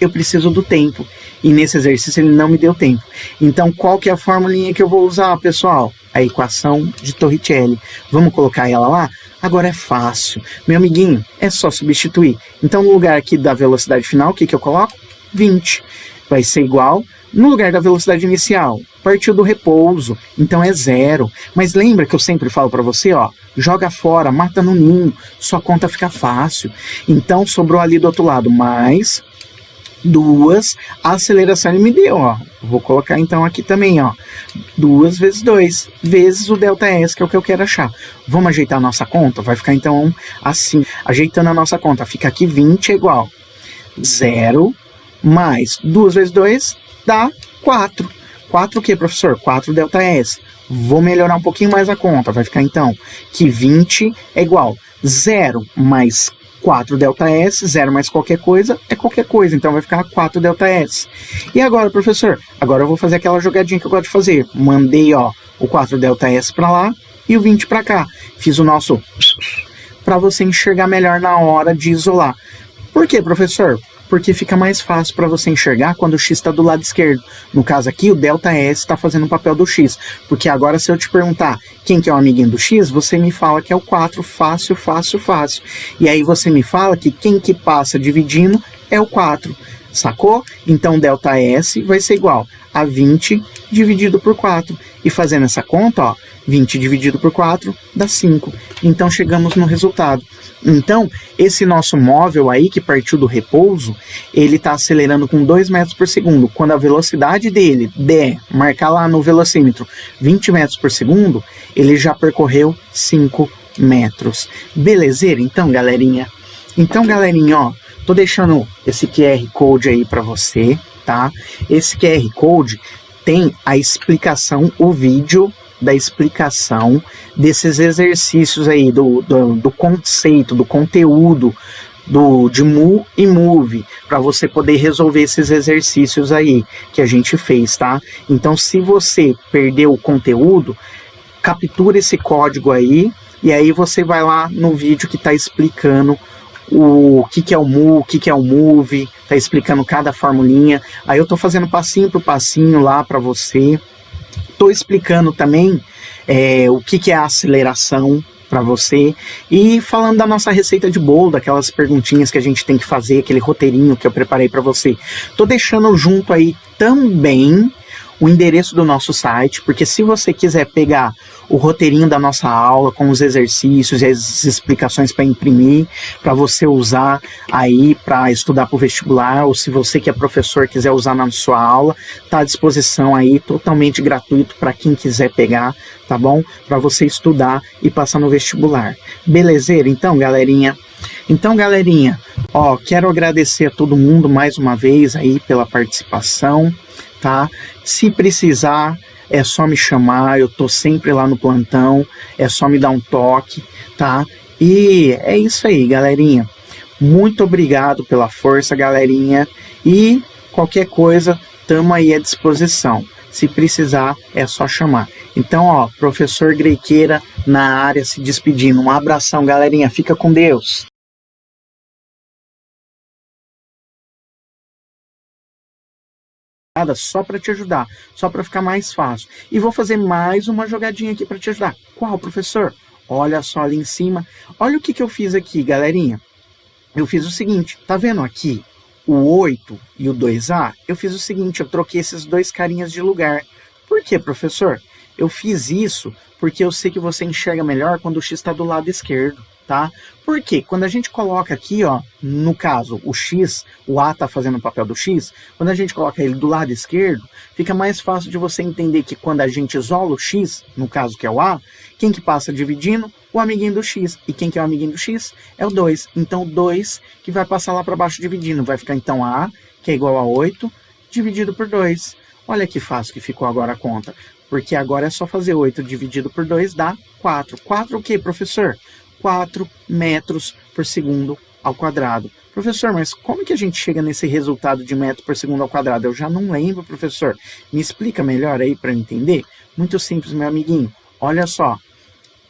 eu preciso do tempo. E nesse exercício ele não me deu tempo. Então, qual que é a formulinha que eu vou usar, pessoal? A equação de Torricelli. Vamos colocar ela lá? Agora é fácil. Meu amiguinho, é só substituir. Então, no lugar aqui da velocidade final, o que eu coloco? 20. Vai ser igual, no lugar da velocidade inicial, partiu do repouso, então é 0. Mas lembra que eu sempre falo para você, ó, joga fora, mata no ninho, sua conta fica fácil. Então, sobrou ali do outro lado mais 2, a aceleração ele me deu, ó. Vou colocar então aqui também, ó, 2 vezes 2, vezes o ΔS, que é o que eu quero achar. Vamos ajeitar a nossa conta? Vai ficar então assim, ajeitando a nossa conta, fica aqui 20 é igual 0 mais 2 vezes 2 dá 4. 4 o que, professor? 4 ΔS. Vou melhorar um pouquinho mais a conta, vai ficar então que 20 é igual 0 mais 4 ΔS, 0 mais qualquer coisa é qualquer coisa, então vai ficar 4 ΔS. E agora, professor? Agora eu vou fazer aquela jogadinha que eu gosto de fazer. Mandei, ó, o 4 ΔS para lá e o 20 para cá. Fiz o nosso para você enxergar melhor na hora de isolar. Por quê, professor? Porque fica mais fácil para você enxergar quando o X está do lado esquerdo. No caso aqui, o ΔS está fazendo o papel do X. Porque agora, se eu te perguntar quem que é o amiguinho do X, você me fala que é o 4, fácil, fácil, fácil. E aí você me fala que quem que passa dividindo é o 4. Sacou? Então, ΔS vai ser igual a 20 dividido por 4. E fazendo essa conta, ó, 20 dividido por 4 dá 5. Então, chegamos no resultado. Então, esse nosso móvel aí, que partiu do repouso, ele está acelerando com 2 metros por segundo. Quando a velocidade dele der, marcar lá no velocímetro, 20 metros por segundo, ele já percorreu 5 metros. Belezeira? Então, galerinha? Então, galerinha, ó, tô deixando esse QR Code aí para você, tá? Esse QR Code tem a explicação, o vídeo da explicação desses exercícios aí, do conceito, do conteúdo de Mu e Move, para você poder resolver esses exercícios aí que a gente fez, tá? Então, se você perdeu o conteúdo, captura esse código aí, e aí você vai lá no vídeo que está explicando o que é o Mu, o que é o Move, tá explicando cada formulinha. Aí eu tô fazendo passinho por passinho lá para você. Tô explicando também o que é a aceleração para você e falando da nossa receita de bolo, daquelas perguntinhas que a gente tem que fazer, aquele roteirinho que eu preparei para você. Tô deixando junto aí também o endereço do nosso site, porque se você quiser pegar o roteirinho da nossa aula com os exercícios e as explicações para imprimir, para você usar aí para estudar para o vestibular, ou se você que é professor quiser usar na sua aula, tá à disposição aí, totalmente gratuito para quem quiser pegar, tá bom? Para você estudar e passar no vestibular. Belezeira? Então, galerinha? Então, galerinha, ó, quero agradecer a todo mundo mais uma vez aí pela participação, tá? Se precisar, é só me chamar, eu tô sempre lá no plantão, é só me dar um toque, tá? E é isso aí, galerinha. Muito obrigado pela força, galerinha, e qualquer coisa, tamo aí à disposição. Se precisar, é só chamar. Então, ó, professor Grequeira na área se despedindo. Um abração, galerinha, fica com Deus. Só para te ajudar, só para ficar mais fácil. E vou fazer mais uma jogadinha aqui para te ajudar. Qual, professor? Olha só ali em cima. Olha o que eu fiz aqui, galerinha. Eu fiz o seguinte, tá vendo aqui o 8 e o 2A? Eu fiz o seguinte, eu troquei esses dois carinhas de lugar. Por quê, professor? Eu fiz isso porque eu sei que você enxerga melhor quando o X está do lado esquerdo, tá? Porque quando a gente coloca aqui, ó, no caso, o X, o A tá fazendo o papel do X, quando a gente coloca ele do lado esquerdo, fica mais fácil de você entender que quando a gente isola o X, no caso que é o A, quem que passa dividindo? O amiguinho do X. E quem que é o amiguinho do X? É o 2. Então, o 2 que vai passar lá para baixo dividindo. Vai ficar, então, A, que é igual a 8, dividido por 2. Olha que fácil que ficou agora a conta. Porque agora é só fazer 8 dividido por 2, dá 4. 4 o quê, professor? 4 metros por segundo ao quadrado. Professor, mas como que a gente chega nesse resultado de metro por segundo ao quadrado? Eu já não lembro, professor. Me explica melhor aí para eu entender? Muito simples, meu amiguinho. Olha só.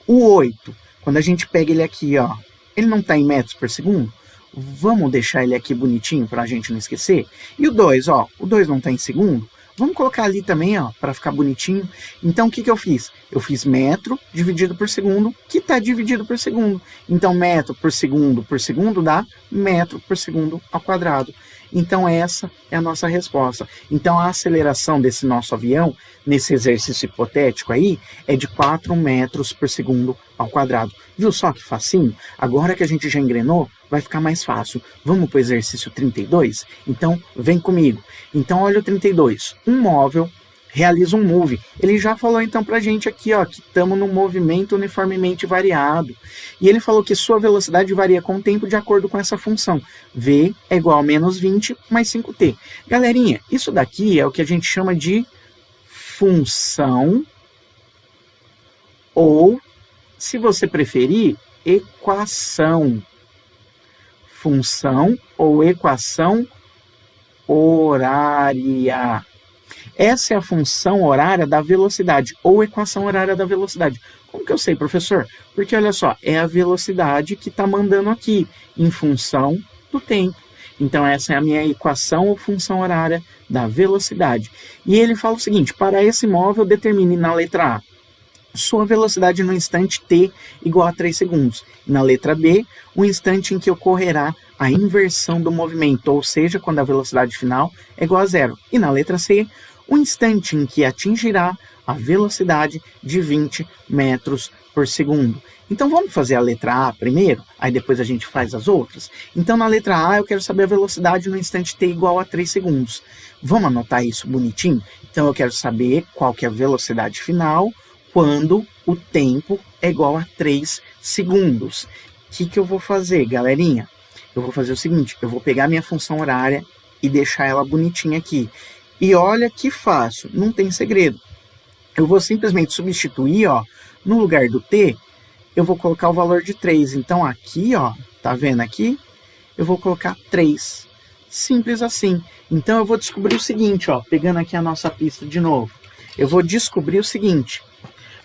O 8, quando a gente pega ele aqui, ó, ele não está em metros por segundo? Vamos deixar ele aqui bonitinho para a gente não esquecer? E o 2, ó, o 2 não está em segundo? Vamos colocar ali também, ó, para ficar bonitinho. Então, o que eu fiz? Eu fiz metro dividido por segundo, que está dividido por segundo. Então, metro por segundo dá metro por segundo ao quadrado. Então, essa é a nossa resposta. Então, a aceleração desse nosso avião, nesse exercício hipotético aí, é de 4 metros por segundo ao quadrado. Viu só que facinho? Agora que a gente já engrenou, vai ficar mais fácil. Vamos para o exercício 32? Então, vem comigo. Então, olha o 32. Um móvel realiza um move. Ele já falou então pra gente aqui, ó, que estamos num movimento uniformemente variado. E ele falou que sua velocidade varia com o tempo de acordo com essa função. V é igual a menos 20 mais 5t. Galerinha, isso daqui é o que a gente chama de função ou, se você preferir, equação. Função ou equação horária. Essa é a função horária da velocidade, ou equação horária da velocidade. Como que eu sei, professor? Porque, olha só, é a velocidade que está mandando aqui, em função do tempo. Então, essa é a minha equação ou função horária da velocidade. E ele fala o seguinte, para esse móvel, determine na letra A sua velocidade no instante t igual a 3 segundos. Na letra B, o instante em que ocorrerá a inversão do movimento, ou seja, quando a velocidade final é igual a zero. E na letra C, o instante em que atingirá a velocidade de 20 metros por segundo. Então vamos fazer a letra A primeiro, aí depois a gente faz as outras? Então na letra A eu quero saber a velocidade no instante t igual a 3 segundos. Vamos anotar isso bonitinho? Então eu quero saber qual que é a velocidade final quando o tempo é igual a 3 segundos. O que eu vou fazer, galerinha? Eu vou fazer o seguinte, eu vou pegar minha função horária e deixar ela bonitinha aqui. E olha que fácil, não tem segredo. Eu vou simplesmente substituir, ó, no lugar do t, eu vou colocar o valor de 3. Então aqui, ó, tá vendo aqui? Eu vou colocar 3. Simples assim. Então eu vou descobrir o seguinte, ó, pegando aqui a nossa pista de novo. Eu vou descobrir o seguinte.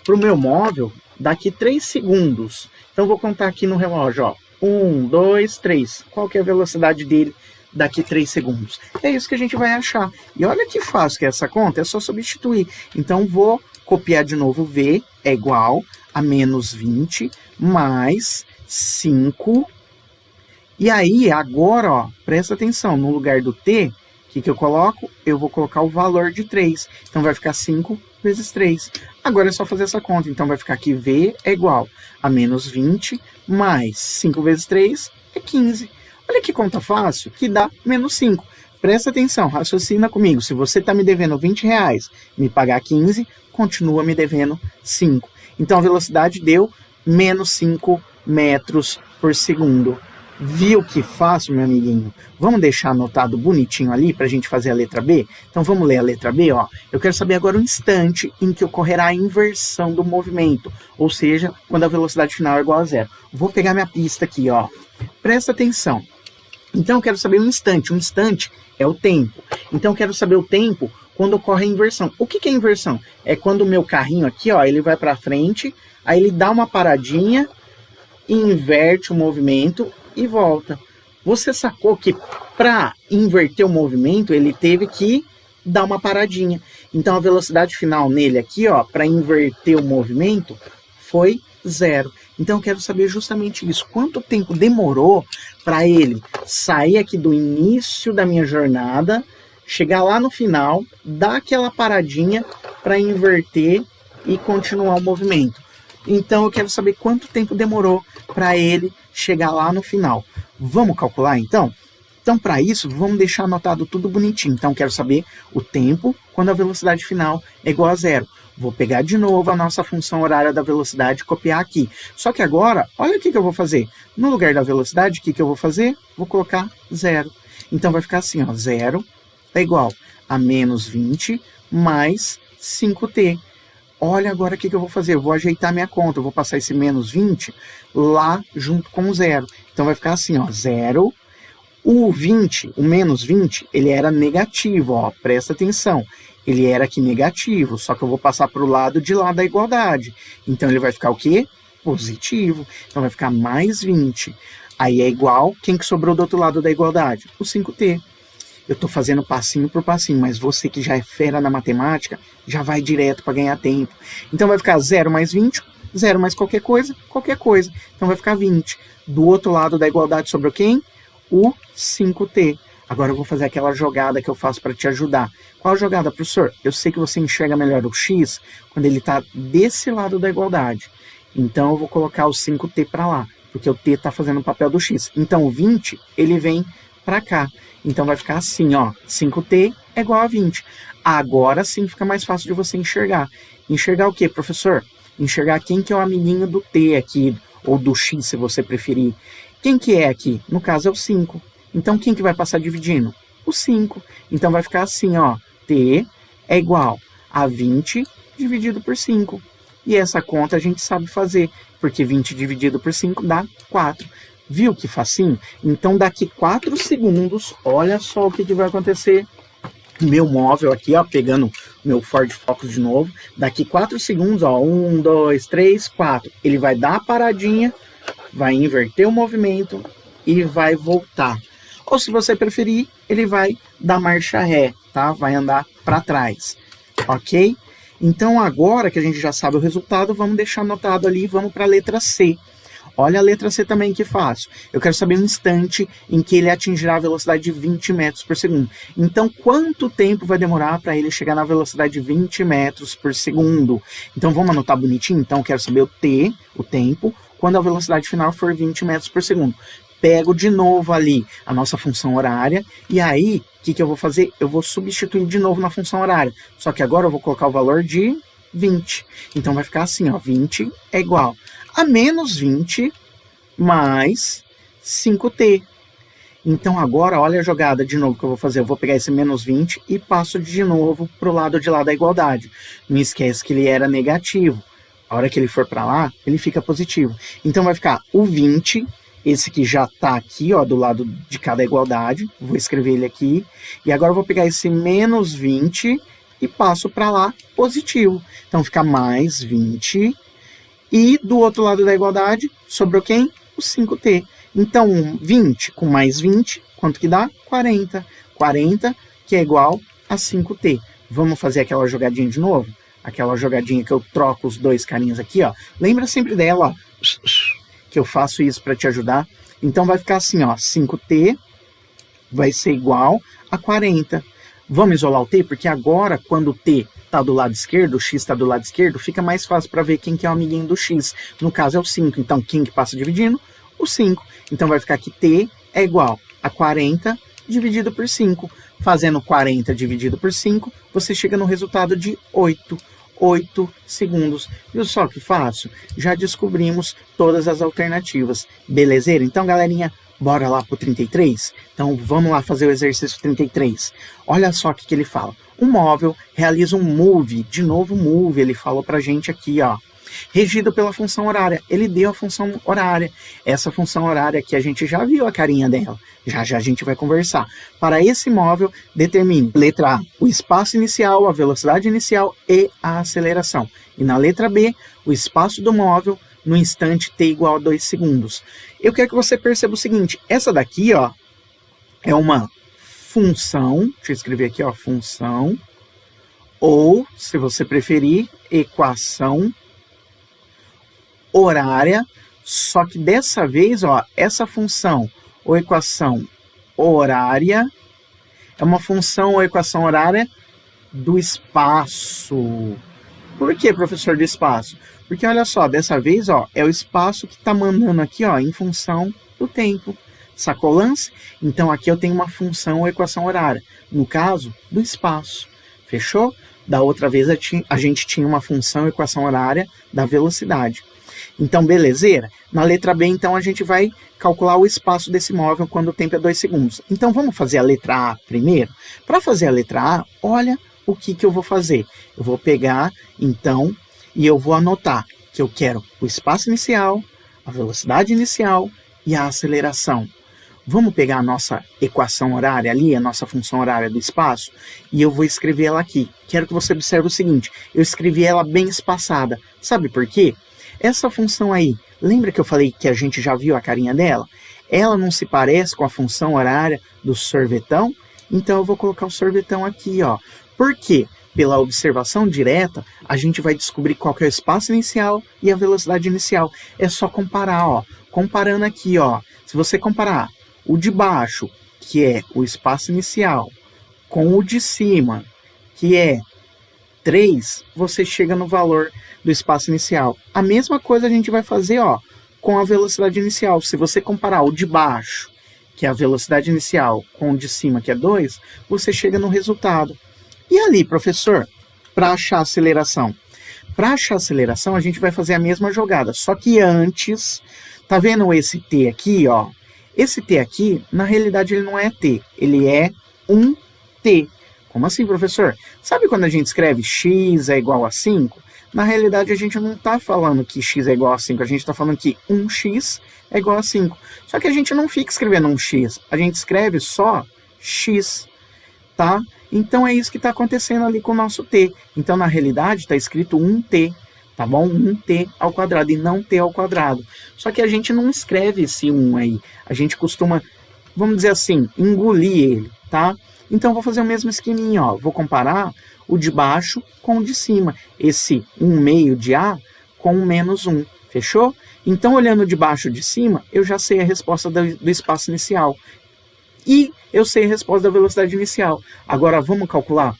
Para o meu móvel, daqui 3 segundos. Então eu vou contar aqui no relógio, ó. 1, 2, 3. Qual que é a velocidade dele daqui 3 segundos? É isso que a gente vai achar. E olha que fácil que é essa conta, é só substituir. Então vou copiar de novo V é igual a menos 20 mais 5. E aí, agora, ó, presta atenção, no lugar do t, o que eu coloco? Eu vou colocar o valor de 3. Então vai ficar 5 vezes 3. Agora é só fazer essa conta. Então vai ficar que V é igual a menos 20 mais 5 vezes 3 é 15. Olha que conta fácil, que dá menos 5. Presta atenção, raciocina comigo. Se você está me devendo 20 reais, me pagar 15, continua me devendo 5. Então a velocidade deu menos 5 metros por segundo. Viu que fácil, meu amiguinho? Vamos deixar anotado bonitinho ali para a gente fazer a letra B? Então vamos ler a letra B, ó. Eu quero saber agora o instante em que ocorrerá a inversão do movimento, ou seja, quando a velocidade final é igual a zero. Vou pegar minha pista aqui, ó. Presta atenção. Então eu quero saber o instante. O instante é o tempo. Então eu quero saber o tempo quando ocorre a inversão. O que é inversão? É quando o meu carrinho aqui, ó, ele vai para frente, aí ele dá uma paradinha, inverte o movimento e volta. Você sacou que para inverter o movimento, ele teve que dar uma paradinha. Então a velocidade final nele aqui, ó, para inverter o movimento, foi 0. Então eu quero saber justamente isso. Quanto tempo demorou para ele sair aqui do início da minha jornada, chegar lá no final, dar aquela paradinha para inverter e continuar o movimento. Então eu quero saber quanto tempo demorou para ele chegar lá no final. Vamos calcular então? Então para isso vamos deixar anotado tudo bonitinho. Então eu quero saber o tempo quando a velocidade final é igual a 0. Vou pegar de novo a nossa função horária da velocidade e copiar aqui. Só que agora, olha o que eu vou fazer. No lugar da velocidade, o que eu vou fazer? Vou colocar 0. Então vai ficar assim, ó, 0 é igual a menos 20 mais 5t. Olha agora o que eu vou fazer. Eu vou ajeitar minha conta. Eu vou passar esse menos 20 lá junto com o 0. Então vai ficar assim, ó, 0. O 20, o menos 20, ele era negativo, ó, presta atenção. Ele era aqui negativo, só que eu vou passar para o lado de lá da igualdade. Então ele vai ficar o quê? Positivo. Então vai ficar mais 20. Aí é igual, quem que sobrou do outro lado da igualdade? O 5t. Eu estou fazendo passinho por passinho, mas você que já é fera na matemática, já vai direto para ganhar tempo. Então vai ficar 0 mais 20, 0 mais qualquer coisa. Então vai ficar 20. Do outro lado da igualdade sobrou quem? O 5t. Agora eu vou fazer aquela jogada que eu faço para te ajudar. Qual jogada, professor? Eu sei que você enxerga melhor o x quando ele está desse lado da igualdade. Então eu vou colocar o 5t para lá, porque o t está fazendo o papel do x. Então o 20, ele vem para cá. Então vai ficar assim, ó, 5t é igual a 20. Agora sim fica mais fácil de você enxergar. Enxergar o quê, professor? Enxergar quem que é o amiguinho do t aqui, ou do x, se você preferir. Quem que é aqui? No caso é o 5. Então quem que vai passar dividindo? O 5. Então vai ficar assim, ó, t é igual a 20 dividido por 5. E essa conta a gente sabe fazer, porque 20 dividido por 5 dá 4. Viu que facinho? Então daqui 4 segundos, olha só o que vai acontecer. Meu móvel aqui, ó, pegando meu Ford Focus de novo. Daqui 4 segundos, ó, 1, 2, 3, 4. Ele vai dar a paradinha, vai inverter o movimento e vai voltar. Ou se você preferir, ele vai dar marcha ré, tá? Vai andar para trás, ok? Então agora que a gente já sabe o resultado, vamos deixar anotado ali e vamos para a letra C. Olha a letra C também que fácil. Eu quero saber o instante em que ele atingirá a velocidade de 20 metros por segundo. Então, quanto tempo vai demorar para ele chegar na velocidade de 20 metros por segundo? Então, vamos anotar bonitinho? Então, eu quero saber o T, o tempo, quando a velocidade final for 20 metros por segundo. Pego de novo ali a nossa função horária, e aí, o que eu vou fazer? Eu vou substituir de novo na função horária. Só que agora eu vou colocar o valor de 20. Então, vai ficar assim, ó, 20 é igual a menos 20 mais 5t. Então agora, olha a jogada de novo que eu vou fazer. Eu vou pegar esse menos 20 e passo de novo para o lado de lá da igualdade. Não esquece que ele era negativo. A hora que ele for para lá, ele fica positivo. Então vai ficar o 20, esse que já está aqui, ó, do lado de cada igualdade. Vou escrever ele aqui. E agora eu vou pegar esse menos 20 e passo para lá positivo. Então fica mais 20. E do outro lado da igualdade, sobrou quem? O 5t. Então, 20 com mais 20, quanto que dá? 40. 40, que é igual a 5t. Vamos fazer aquela jogadinha de novo? Aquela jogadinha que eu troco os dois carinhas aqui, ó. Lembra sempre dela, ó. Que eu faço isso para te ajudar. Então, vai ficar assim, ó. 5t vai ser igual a 40. Vamos isolar o t, porque agora, quando o t está do lado esquerdo, o x está do lado esquerdo, fica mais fácil para ver quem que é o amiguinho do x. No caso é o 5, então quem que passa dividindo? O 5. Então vai ficar que t é igual a 40 dividido por 5. Fazendo 40 dividido por 5, você chega no resultado de 8. 8 segundos. Viu só que fácil? Já descobrimos todas as alternativas. Belezeira? Então, galerinha, bora lá pro 33? Então, vamos lá fazer o exercício 33. Olha só o que ele fala. Um móvel realiza um move. De novo, move. Ele falou pra gente aqui, ó. Regido pela função horária. Ele deu a função horária. Essa função horária aqui, a gente já viu a carinha dela. Já já a gente vai conversar. Para esse móvel, determine, letra A, o espaço inicial, a velocidade inicial e a aceleração. E na letra B, o espaço do móvel no instante t igual a 2 segundos. Eu quero que você perceba o seguinte, essa daqui, ó, é uma função, deixa eu escrever aqui, ó, função, ou, se você preferir, equação horária, só que dessa vez, ó, essa função ou equação horária é uma função ou equação horária do espaço. Por que, professor, do espaço? Porque, olha só, dessa vez, ó, é o espaço que está mandando aqui, ó, em função do tempo. Sacou o lance? Então, aqui eu tenho uma função ou equação horária. No caso, do espaço. Fechou? Da outra vez, a gente tinha uma função ou equação horária da velocidade. Então, belezeira? Na letra B, então, a gente vai calcular o espaço desse móvel quando o tempo é 2 segundos. Então, vamos fazer a letra A primeiro? Para fazer a letra A, olha o que eu vou fazer. Eu vou pegar, então, e eu vou anotar que eu quero o espaço inicial, a velocidade inicial e a aceleração. Vamos pegar a nossa equação horária ali, a nossa função horária do espaço, e eu vou escrever ela aqui. Quero que você observe o seguinte, eu escrevi ela bem espaçada. Sabe por quê? Essa função aí, lembra que eu falei que a gente já viu a carinha dela? Ela não se parece com a função horária do sorvetão? Então eu vou colocar o sorvetão aqui, ó. Por quê? Pela observação direta, a gente vai descobrir qual que é o espaço inicial e a velocidade inicial. É só comparar, ó. Comparando aqui, ó. Se você comparar o de baixo, que é o espaço inicial, com o de cima, que é 3, você chega no valor do espaço inicial. A mesma coisa a gente vai fazer, ó, com a velocidade inicial. Se você comparar o de baixo, que é a velocidade inicial, com o de cima, que é 2, você chega no resultado. E ali, professor, para achar a aceleração? Para achar a aceleração, a gente vai fazer a mesma jogada, só que antes, tá vendo esse t aqui, ó? Esse t aqui, na realidade, ele não é t, ele é um t. Como assim, professor? Sabe quando a gente escreve x é igual a 5? Na realidade, a gente não está falando que x é igual a 5, a gente está falando que 1x é igual a 5. Só que a gente não fica escrevendo 1x, a gente escreve só x, tá? Então, é isso que está acontecendo ali com o nosso t. Então, na realidade, está escrito 1t, tá bom? 1t ao quadrado e não t ao quadrado. Só que a gente não escreve esse 1 aí. A gente costuma, vamos dizer assim, engolir ele, tá? Então eu vou fazer o mesmo esqueminha, ó. Vou comparar o de baixo com o de cima. Esse 1/2 de A com o -1. Fechou? Então, olhando de baixo e de cima, eu já sei a resposta do espaço inicial. E eu sei a resposta da velocidade inicial. Agora, vamos calcular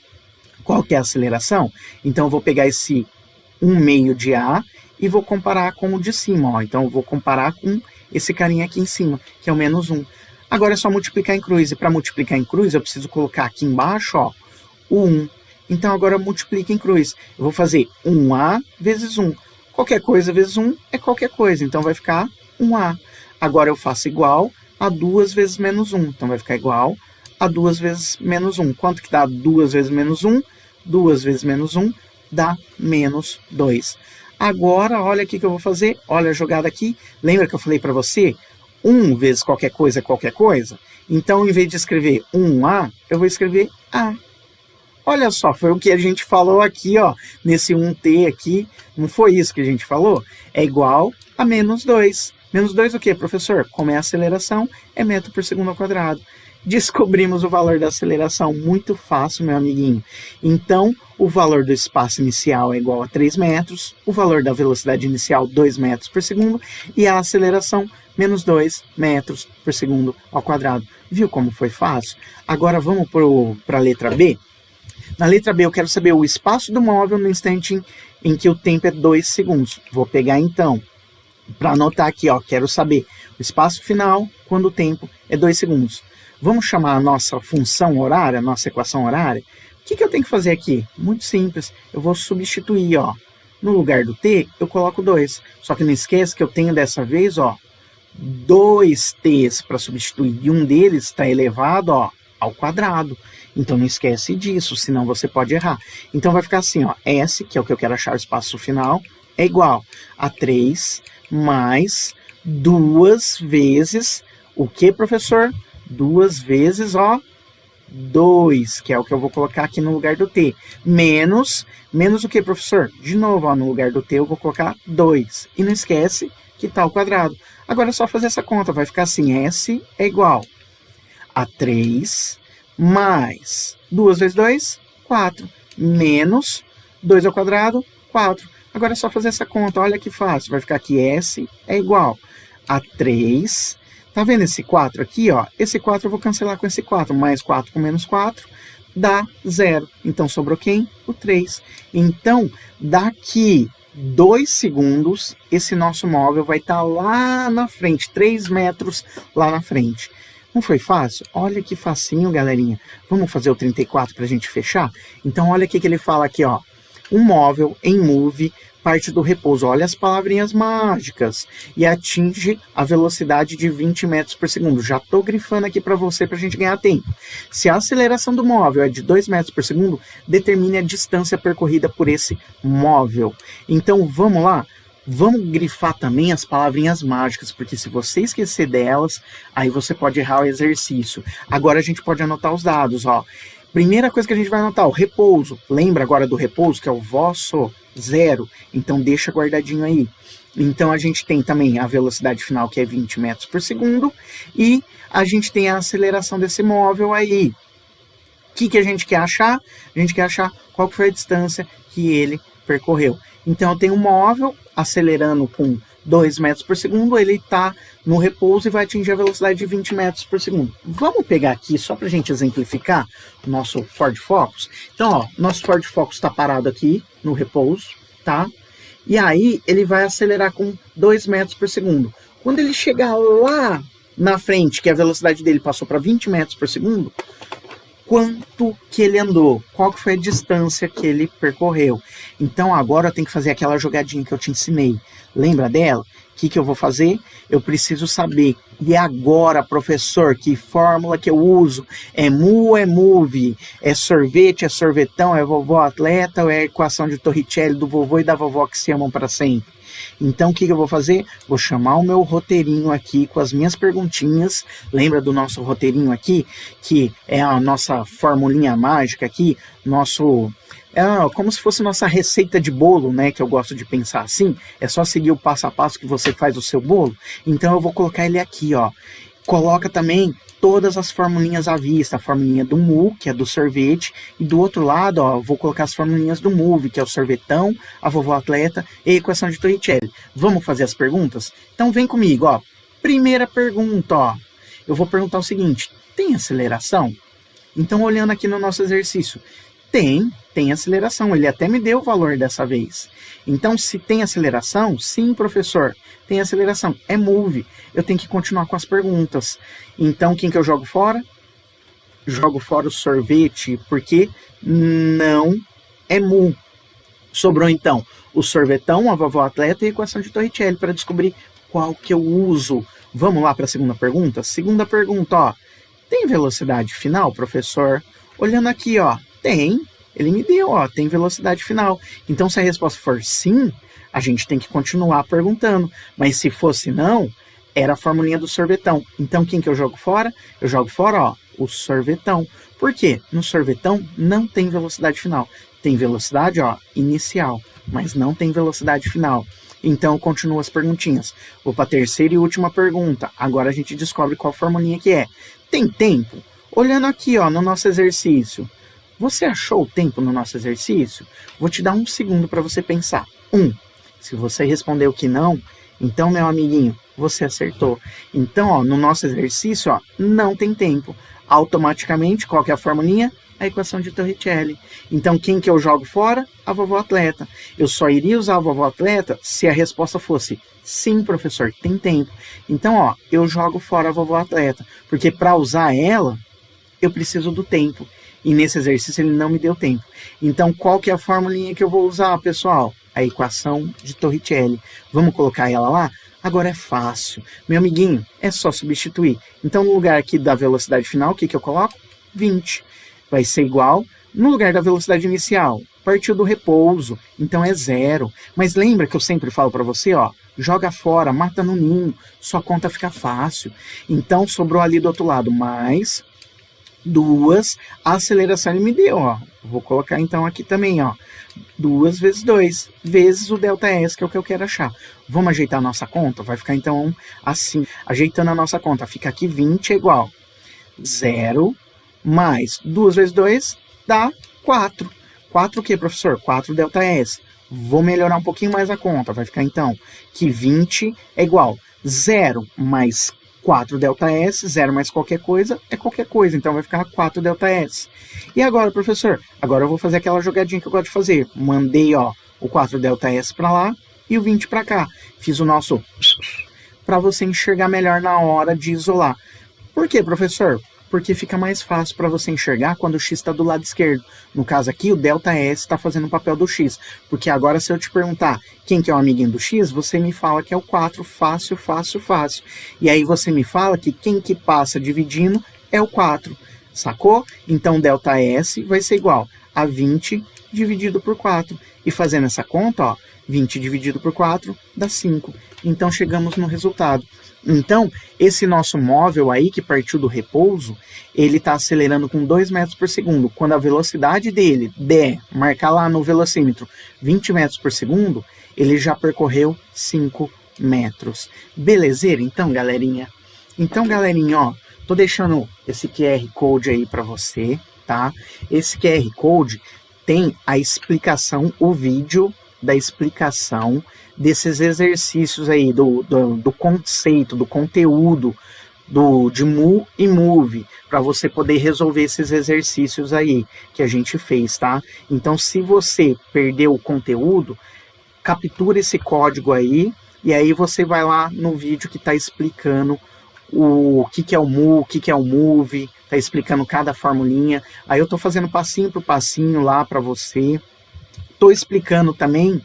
qual que é a aceleração? Então, eu vou pegar esse 1/2 de A e vou comparar com o de cima. Ó. Então, eu vou comparar com esse carinha aqui em cima, que é o -1. Agora é só multiplicar em cruz. E para multiplicar em cruz, eu preciso colocar aqui embaixo ó, o 1. Então, agora multiplica em cruz. Eu vou fazer 1A vezes 1. Qualquer coisa vezes 1 é qualquer coisa. Então, vai ficar 1A. Agora, eu faço igual a 2 vezes -1. Então, vai ficar igual a 2 vezes -1. Quanto que dá 2 vezes -1? 2 vezes -1 dá -2. Agora, olha o que eu vou fazer. Olha a jogada aqui. Lembra que eu falei para você? 1 vezes qualquer coisa é qualquer coisa? Então, em vez de escrever 1A, eu vou escrever A. Olha só, foi o que a gente falou aqui, ó, nesse 1t aqui. Não foi isso que a gente falou? É igual a -2. -2 o quê, professor? Como é a aceleração, é metro por segundo ao quadrado. Descobrimos o valor da aceleração, muito fácil, meu amiguinho. Então, o valor do espaço inicial é igual a 3 metros, o valor da velocidade inicial, 2 metros por segundo, e a aceleração, -2 metros por segundo ao quadrado. Viu como foi fácil? Agora vamos para a letra B? Na letra B, eu quero saber o espaço do móvel no instante em que o tempo é 2 segundos. Vou pegar, então, para anotar aqui, ó, quero saber o espaço final quando o tempo é 2 segundos. Vamos chamar a nossa função horária, a nossa equação horária? O que eu tenho que fazer aqui? Muito simples. Eu vou substituir, ó. No lugar do t, eu coloco 2. Só que não esquece que eu tenho dessa vez, ó, 2 t's para substituir. E um deles está elevado, ó, ao quadrado. Então não esquece disso, senão você pode errar. Então vai ficar assim, ó, S, que é o que eu quero achar o espaço final, é igual a 3 mais 2 vezes, o que, professor? 2 vezes, ó, 2, que é o que eu vou colocar aqui no lugar do t. Menos o que, professor? De novo, ó, no lugar do t eu vou colocar 2. E não esquece que está ao quadrado. Agora é só fazer essa conta, vai ficar assim, S é igual a 3 mais 2 vezes 2, 4, menos 2 ao quadrado, 4. Agora é só fazer essa conta, olha que fácil, vai ficar que S é igual a 3, tá vendo esse 4 aqui, ó? Esse 4 eu vou cancelar com esse 4, mais 4 com menos 4, dá 0. Então, sobrou quem? O 3. Então, daqui 2 segundos, esse nosso móvel vai estar lá na frente, 3 metros lá na frente. Não foi fácil? Olha que facinho, galerinha. Vamos fazer o 34 para a gente fechar? Então, olha o que ele fala aqui, ó. Um móvel em move parte do repouso. Olha as palavrinhas mágicas. E atinge a velocidade de 20 metros por segundo. Já estou grifando aqui para você para a gente ganhar tempo. Se a aceleração do móvel é de 2 metros por segundo, determine a distância percorrida por esse móvel. Então, vamos lá? Vamos grifar também as palavrinhas mágicas, porque se você esquecer delas, aí você pode errar o exercício. Agora a gente pode anotar os dados, ó. Primeira coisa que a gente vai anotar, o repouso. Lembra agora do repouso, que é o vosso 0? Então deixa guardadinho aí. Então a gente tem também a velocidade final, que é 20 metros por segundo, e a gente tem a aceleração desse móvel aí. O que a gente quer achar? A gente quer achar qual foi a distância que ele percorreu. Então eu tenho um móvel acelerando com 2 metros por segundo, ele está no repouso e vai atingir a velocidade de 20 metros por segundo. Vamos pegar aqui, só para a gente exemplificar, o nosso Ford Focus. Então, ó, nosso Ford Focus está parado aqui no repouso, tá? E aí ele vai acelerar com 2 metros por segundo. Quando ele chegar lá na frente, que a velocidade dele passou para 20 metros por segundo, quanto que ele andou, qual que foi a distância que ele percorreu. Então agora eu tenho que fazer aquela jogadinha que eu te ensinei. Lembra dela? O que eu vou fazer? Eu preciso saber. E agora, professor, que fórmula que eu uso? É mu, é move, é sorvete, é sorvetão, é vovó atleta, ou é a equação de Torricelli do vovô e da vovó que se amam para sempre? Então, o que eu vou fazer? Vou chamar o meu roteirinho aqui com as minhas perguntinhas. Lembra do nosso roteirinho aqui? Que é a nossa formulinha mágica aqui, nosso... É como se fosse nossa receita de bolo, né? Que eu gosto de pensar assim. É só seguir o passo a passo que você faz o seu bolo. Então, eu vou colocar ele aqui, ó. Coloca também todas as formulinhas à vista, a formulinha do mu, que é do sorvete, e do outro lado, ó, vou colocar as formulinhas do move, que é o sorvetão, a vovó atleta e a equação de Torricelli. Vamos fazer as perguntas? Então vem comigo, ó. Primeira pergunta, ó. Eu vou perguntar o seguinte: tem aceleração? Então, olhando aqui no nosso exercício, tem aceleração. Ele até me deu o valor dessa vez. Então, se tem aceleração, sim, professor, tem aceleração. É move. Eu tenho que continuar com as perguntas. Então, quem que eu jogo fora? Jogo fora o sorvete, porque não é mu. Sobrou, então, o sorvetão, a vovó atleta e a equação de Torricelli para descobrir qual que eu uso. Vamos lá para a segunda pergunta? Segunda pergunta, ó. Tem velocidade final, professor? Olhando aqui, ó, tem. Ele me deu, ó, tem velocidade final. Então, se a resposta for sim, a gente tem que continuar perguntando. Mas se fosse não, era a formulinha do sorvetão. Então, quem que eu jogo fora? Eu jogo fora, ó, o sorvetão. Por quê? No sorvetão não tem velocidade final. Tem velocidade, ó, inicial, mas não tem velocidade final. Então, eu continuo as perguntinhas. Vou para a terceira e última pergunta. Agora a gente descobre qual formulinha que é. Tem tempo? Olhando aqui, ó, no nosso exercício. Você achou o tempo no nosso exercício? Vou te dar um segundo para você pensar. Se você respondeu que não, então, meu amiguinho, você acertou. Então, ó, no nosso exercício, ó, não tem tempo. Automaticamente, qual que é a formulinha? A equação de Torricelli. Então, quem que eu jogo fora? A vovó atleta. Eu só iria usar a vovó atleta se a resposta fosse sim, professor, tem tempo. Então, ó, eu jogo fora a vovó atleta, porque para usar ela, eu preciso do tempo. E nesse exercício ele não me deu tempo. Então, qual que é a formulinha que eu vou usar, pessoal? A equação de Torricelli. Vamos colocar ela lá? Agora é fácil. Meu amiguinho, é só substituir. Então, no lugar aqui da velocidade final, o que que eu coloco? 20. Vai ser igual, no lugar da velocidade inicial, partiu do repouso, então é 0. Mas lembra que eu sempre falo para você, ó, joga fora, mata no ninho, sua conta fica fácil. Então, sobrou ali do outro lado mais 2, a aceleração ele me deu, ó. Vou colocar então aqui também, ó, 2 vezes 2, vezes o ΔS, que é o que eu quero achar. Vamos ajeitar a nossa conta? Vai ficar então assim, ajeitando a nossa conta, fica aqui 20 é igual 0 mais 2 vezes 2 dá 4. 4 o que, professor? 4 ΔS. Vou melhorar um pouquinho mais a conta. Vai ficar, então, que 20 é igual 0 mais 4 ΔS. 0 mais qualquer coisa é qualquer coisa. Então, vai ficar 4 ΔS. E agora, professor? Agora eu vou fazer aquela jogadinha que eu gosto de fazer. Mandei, ó, o 4 ΔS para lá e o 20 para cá. Fiz o nosso para você enxergar melhor na hora de isolar. Por quê, professor? Porque fica mais fácil para você enxergar quando o x está do lado esquerdo. No caso aqui, o ΔS está fazendo o papel do x. Porque agora, se eu te perguntar quem que é o amiguinho do x, você me fala que é o 4, fácil, fácil, fácil. E aí você me fala que quem que passa dividindo é o 4. Sacou? Então, ΔS vai ser igual a 20 dividido por 4. E fazendo essa conta, ó, 20 dividido por 4 dá 5. Então, chegamos no resultado. Então, esse nosso móvel aí, que partiu do repouso, ele está acelerando com 2 metros por segundo. Quando a velocidade dele der, marcar lá no velocímetro, 20 metros por segundo, ele já percorreu 5 metros. Belezeira? Então, galerinha? Então, galerinha, ó, tô deixando esse QR Code aí para você, tá? Esse QR Code tem a explicação, o vídeo da explicação desses exercícios aí, do conceito, do conteúdo de mu e move, para você poder resolver esses exercícios aí que a gente fez, tá? Então, se você perdeu o conteúdo, captura esse código aí, e aí você vai lá no vídeo que está explicando o que é o mu, o que é o move, tá explicando cada formulinha. Aí eu tô fazendo passinho por passinho lá para você. Tô explicando também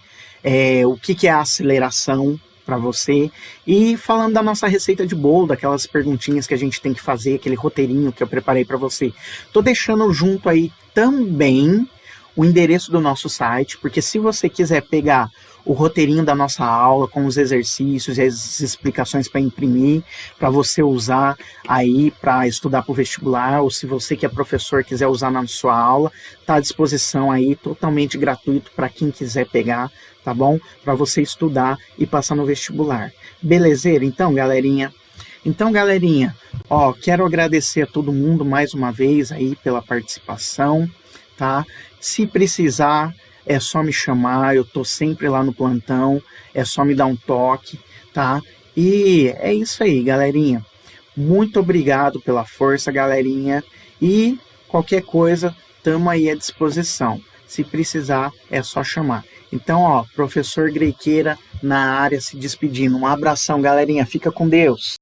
o que é a aceleração para você e falando da nossa receita de bolo, daquelas perguntinhas que a gente tem que fazer, aquele roteirinho que eu preparei para você. Tô deixando junto aí também o endereço do nosso site, porque se você quiser pegar o roteirinho da nossa aula com os exercícios e as explicações para imprimir, para você usar aí para estudar para o vestibular, ou se você que é professor quiser usar na sua aula, está à disposição aí, totalmente gratuito para quem quiser pegar, tá bom? Para você estudar e passar no vestibular. Belezeira? Então, galerinha? Então, galerinha, Ó, quero agradecer a todo mundo mais uma vez aí pela participação, tá? Se precisar, é só me chamar, eu tô sempre lá no plantão, é só me dar um toque, tá? E é isso aí, galerinha. Muito obrigado pela força, galerinha. E qualquer coisa, tamo aí à disposição. Se precisar, é só chamar. Então, ó, professor Grequeira na área se despedindo. Um abração, galerinha. Fica com Deus.